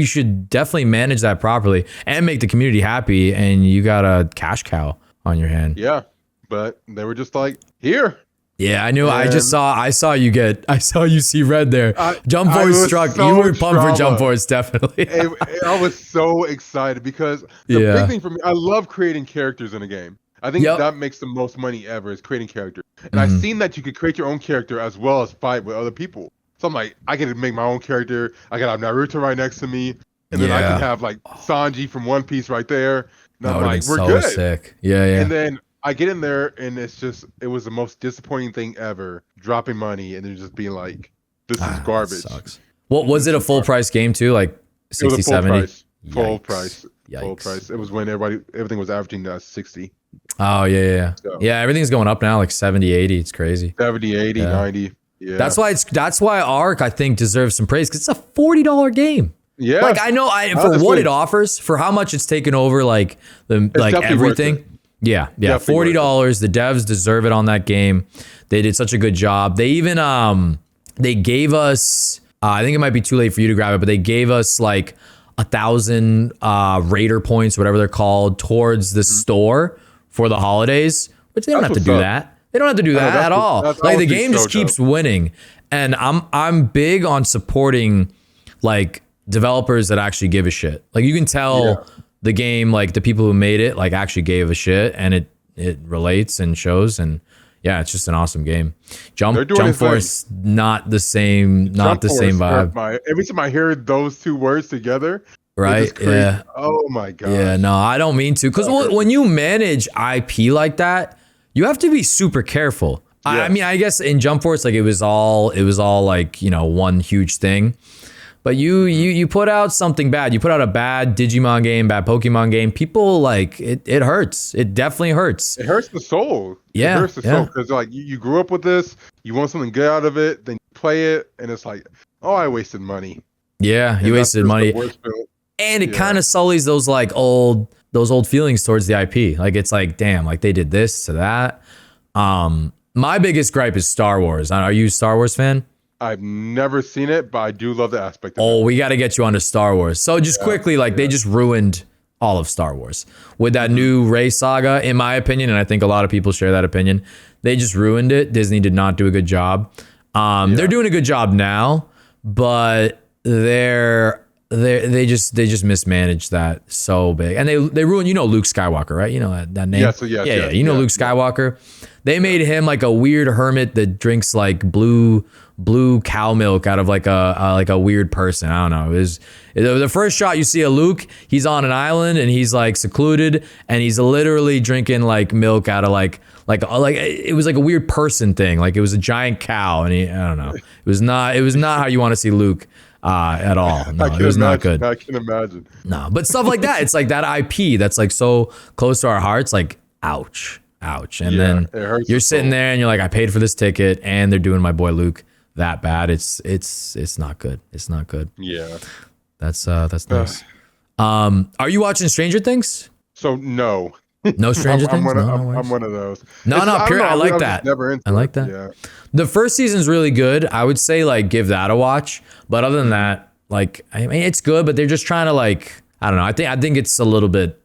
should definitely manage that properly and make the community happy. And you got a cash cow on your hand. Yeah, but they were just like, here. Yeah, I knew. And I saw you see red there. Jump Force struck. So you were pumped for Jump Force, definitely. I was so excited because the big thing for me, I love creating characters in a game. I think that makes the most money ever, is creating characters. And I've seen that you could create your own character as well as fight with other people. So I'm like, I can make my own character. I can have Naruto right next to me, and then I can have like Sanji from One Piece right there. And I'm like, we're good. Sick. Yeah. And then I get in there, and it was the most disappointing thing ever. Dropping money and then just being like, this is garbage. Sucks. What was it? A full price game too? Like 60, 70? Full price. Full price. It was when everything was averaging 60. Oh yeah. So, yeah, everything's going up now, like 70, 80. It's crazy. 70, 80, 90. Yeah. That's why Ark, I think, deserves some praise, because it's a $40 game. Yeah. Like, I know for what it offers, for how much it's taken over, like everything. Yeah. $40. The devs deserve it on that game. They did such a good job. They even they gave us I think it might be too late for you to grab it, but they gave us like 1,000 Raider points, whatever they're called, towards the store for the holidays, which they don't have to do that. They don't have to do that at all. Like, the game just keeps winning. And I'm big on supporting like developers that actually give a shit. Like, you can tell the game, like the people who made it, like actually gave a shit, and it relates and shows. And yeah, it's just an awesome game. Jump Force, not the same vibe. Every time I hear those two words together, right? Yeah. Oh my god. Yeah. No, I don't mean to, because when you manage IP like that, you have to be super careful. Yes. I mean, I guess in Jump Force, like it was all like, you know, one huge thing. But you put out something bad. You put out a bad Digimon game, bad Pokemon game. People, like, it hurts. It definitely hurts. It hurts the soul. Yeah. It hurts the soul, because like you grew up with this. You want something good out of it. Then you play it, and it's like, oh, I wasted money. Yeah, you wasted money. And it kind of sullies those old feelings towards the IP. Like, it's like, damn, like they did this to that. My biggest gripe is Star Wars. Are you a Star Wars fan? I've never seen it, but I do love the aspect of it. Oh, we got to get you onto Star Wars. So just quickly, they just ruined all of Star Wars with that new Rey saga, in my opinion, and I think a lot of people share that opinion. They just ruined it. Disney did not do a good job. They're doing a good job now, but they just mismanaged that so big. And they ruined, Luke Skywalker, right? You know that name? Yeah. You know Luke Skywalker? They made him like a weird hermit that drinks like blue cow milk out of like a weird person. I don't know. It was the first shot you see of Luke, he's on an island and he's like secluded, and he's literally drinking like milk out of like like it was like a weird person thing. Like it was a giant cow, and I don't know. It was not how you want to see Luke at all. No, it was not good. I can imagine. No, but stuff like that. It's like that IP that's like so close to our hearts. Like, ouch. And then you're sitting there and you're like, I paid for this ticket, and they're doing my boy Luke that bad. It's not good. It's not good. Yeah, that's nice. Are you watching Stranger Things? So no. No Stranger Things? I'm one of those. No, I like that. I like that. Yeah. The first season's really good. I would say like give that a watch. But other than that, like I mean it's good, but they're just trying to like I don't know. I think it's a little bit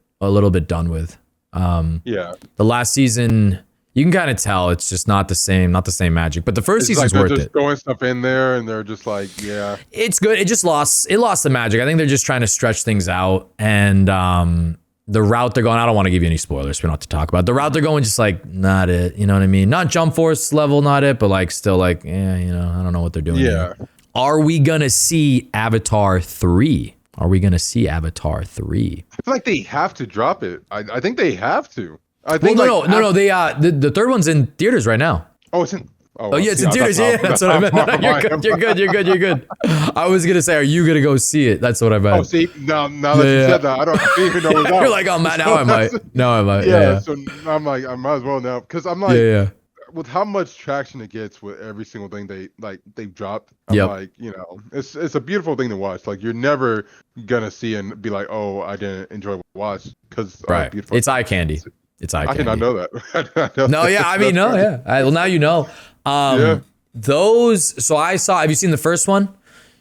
done with. Yeah. The last season you can kind of tell it's just not the same magic. But the first season's like worth they're just it. throwing stuff in there and they're just like, yeah. It's good. It lost the magic. I think they're just trying to stretch things out, and the route they're going, I don't want to give you any spoilers. We don't have to talk about it. The route they're going, just like not it. You know what I mean? Not Jump Force level, not it, but like still like, yeah, you know, I don't know what they're doing. Yeah. Here. Are we gonna see Avatar 3? I feel like they have to drop it. I think they have to. I Well, think no. They the third one's in theaters right now. Oh, it's in. Oh yeah, it's in theaters. Yeah, that's what I meant. No, you're good. I was gonna say, are you gonna go see it? That's what I meant. Oh, see, now that you said that, I don't even know what's out. You're like, oh, now I might. Now I might. Yeah. So I'm like, I might as well now, because I'm like, with how much traction it gets with every single thing they've dropped. I'm like, you know, it's a beautiful thing to watch. Like you're never gonna see and be like, oh, I didn't enjoy what I watched, because it's eye candy. It's eye candy. I did not know that. No, yeah, I mean, no, yeah. Well, now you know. Those. So I saw. Have you seen the first one?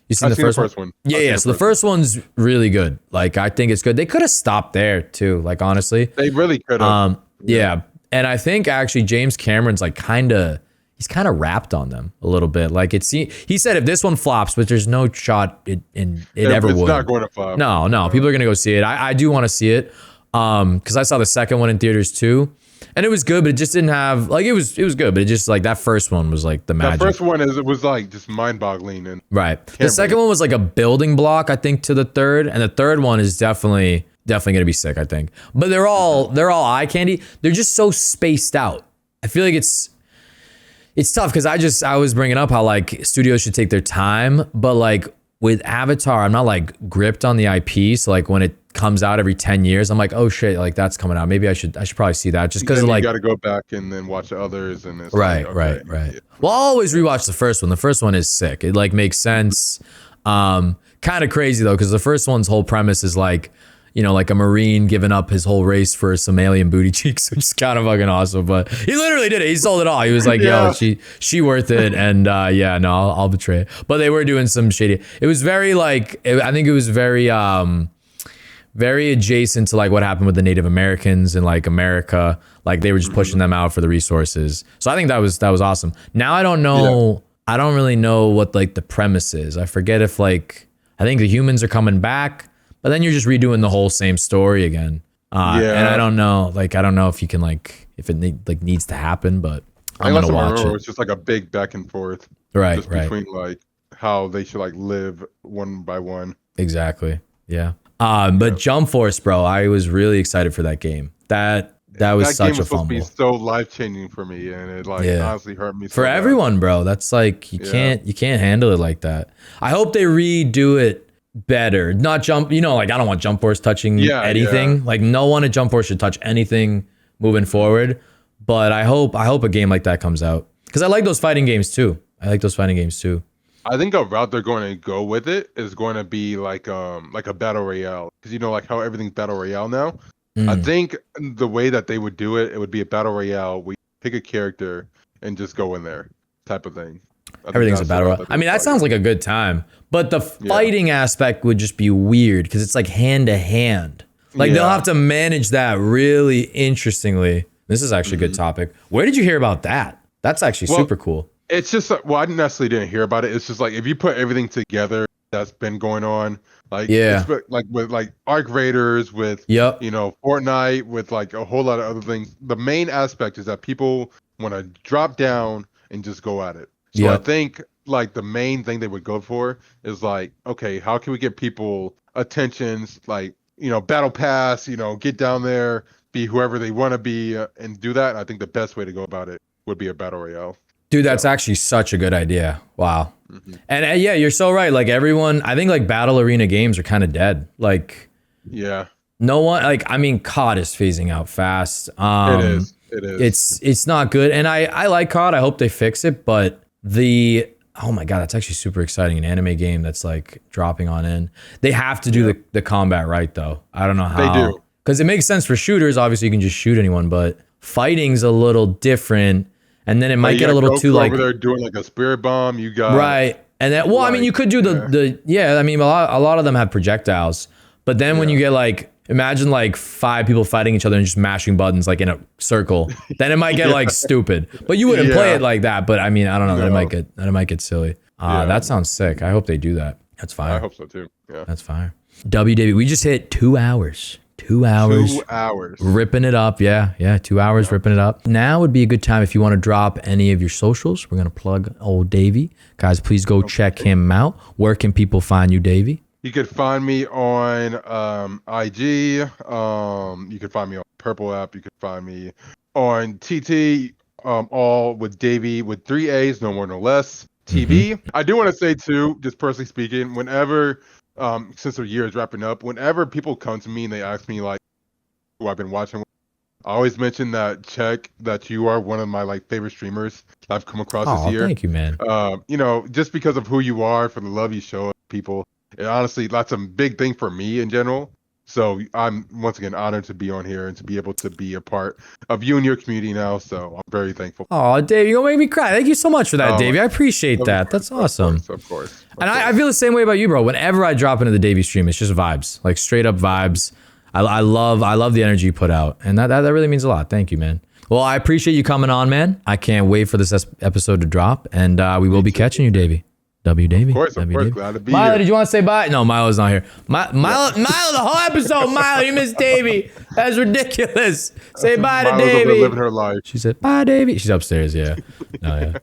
You seen the first one? Yeah. So the first one's really good. Like I think it's good. They could have stopped there too. Like honestly, they really could have. Yeah, and I think actually James Cameron's like he's kind of rapped on them a little bit. Like he said if this one flops, but there's no shot it ever would. It's not going to flop. No. People are gonna go see it. I do want to see it. Because I saw the second one in theaters too, and it was good, but it just didn't have like it was good, but it just like that first one was like the magic. The first one was like just mind-boggling and the second one was like a building block, I think, to the third, and the third one is definitely gonna be sick, I think. But they're all eye candy. They're just so spaced out. I feel like it's tough because I was bringing up how like studios should take their time, but like with Avatar, I'm not like gripped on the IP, so like when it comes out every 10 years, I'm like, oh shit, like that's coming out. Maybe I should probably see that just because like you got to go back and then watch the others, and it's right. Yeah. Well, I'll always rewatch the first one. The first one is sick. It like makes sense. Kind of crazy though, because the first one's whole premise is like, you know, like a Marine giving up his whole race for some alien booty cheeks, which is kind of fucking awesome. But he literally did it. He sold it all. He was like, yo, she worth it. And I'll betray it. But they were doing some shady. It was very like, I think it was very adjacent to like what happened with the Native Americans in like America. Like they were just pushing them out for the resources. So I think that was awesome. Now I don't know. Yeah. I don't really know what like the premise is. I forget if like, I think the humans are coming back, but then you're just redoing the whole same story again. And I don't know if you can like, if it needs to happen, but I'm going to watch it. It's just like a big back and forth. Right. Between like how they should like live one by one. Exactly. Yeah. But Jump Force, bro, I was really excited for that game. That was such a fumble. That game was supposed to be so life-changing for me, and it like honestly hurt me. For everyone, bro, that's like you can't handle it like that. I hope they redo it better. Not Jump, you know, like I don't want Jump Force touching anything. Yeah. Like no one at Jump Force should touch anything moving forward. But I hope a game like that comes out because I like those fighting games too. I think a route they're going to go with it is going to be like a battle royale, because you know like how everything's battle royale now. I think the way that they would do it, it would be a battle royale. We pick a character and just go in there, type of thing. Everything's a battle royale. I mean, that sounds like a good time, but the fighting aspect would just be weird because it's like hand to hand. Like they'll have to manage that really interestingly. This is actually a good topic. Where did you hear about that? That's actually super cool. It's just, well, I necessarily didn't hear about it. It's just like if you put everything together that's been going on, like like with like Arc Raiders, with you know Fortnite, with like a whole lot of other things. The main aspect is that people want to drop down and just go at it. So I think like the main thing they would go for is like, okay, how can we get people attentions? Like, you know, battle pass, you know, get down there, be whoever they want to be and do that. And I think the best way to go about it would be a battle royale. Dude, that's actually such a good idea. Wow. And yeah, you're so right. Like everyone, I think like battle arena games are kind of dead. Like, yeah, no one, like, I mean, COD is phasing out fast. it is. It is. It's not good. And I like COD. I hope they fix it. But oh my God, that's actually super exciting. An anime game that's like dropping on in. They have to do the combat right though. I don't know how. They do. Because it makes sense for shooters. Obviously, you can just shoot anyone, but fighting's a little different. And then it might get a little too like over there doing like a spirit bomb. You got right. And then, well, I mean, you could do I mean, a lot of them have projectiles, but then when you get like, imagine like 5 people fighting each other and just mashing buttons like in a circle, then it might get like stupid. But you wouldn't play it like that. But I mean, I don't know. Then it might get silly. That sounds sick. I hope they do that. That's fire. I hope so too. Yeah. That's fire. Daaavy, we just hit 2 hours. 2 hours. 2 hours. Ripping it up. Yeah. 2 hours ripping it up. Now would be a good time if you want to drop any of your socials. We're going to plug old Daaavy. Guys, please go check him out. Where can people find you, Daaavy? You could find me on IG. You could find me on Purple app. You could find me on TT, all with Daaavy with 3 A's, no more, no less. TV. I do want to say too, just personally speaking, whenever since the year is wrapping up, whenever people come to me and they ask me like who I've been watching, I always mention that you are one of my like favorite streamers I've come across this year. Thank you, man. You know, just because of who you are, for the love you show people, and honestly, that's a big thing for me in general. So I'm once again honored to be on here and to be able to be a part of you and your community now. So I'm very thankful. Oh, Dave, you're gonna make me cry. Thank you so much for that, Daaavy. I appreciate that. That's awesome. Of course. And I feel the same way about you, bro. Whenever I drop into the Daaavy stream, it's just vibes, like straight up vibes. I love the energy you put out, and that really means a lot. Thank you, man. Well, I appreciate you coming on, man. I can't wait for this episode to drop, and we will be catching you, Daaavy. Daaavy. Of course, glad to be Milo, here. did you want to say bye? No, Milo's not here. Milo, the whole episode, Milo, you missed Daaavy. That's ridiculous. Say bye to Milo's over there Daaavy. living her life. She said, bye, Daaavy. She's upstairs, yeah. No, yeah.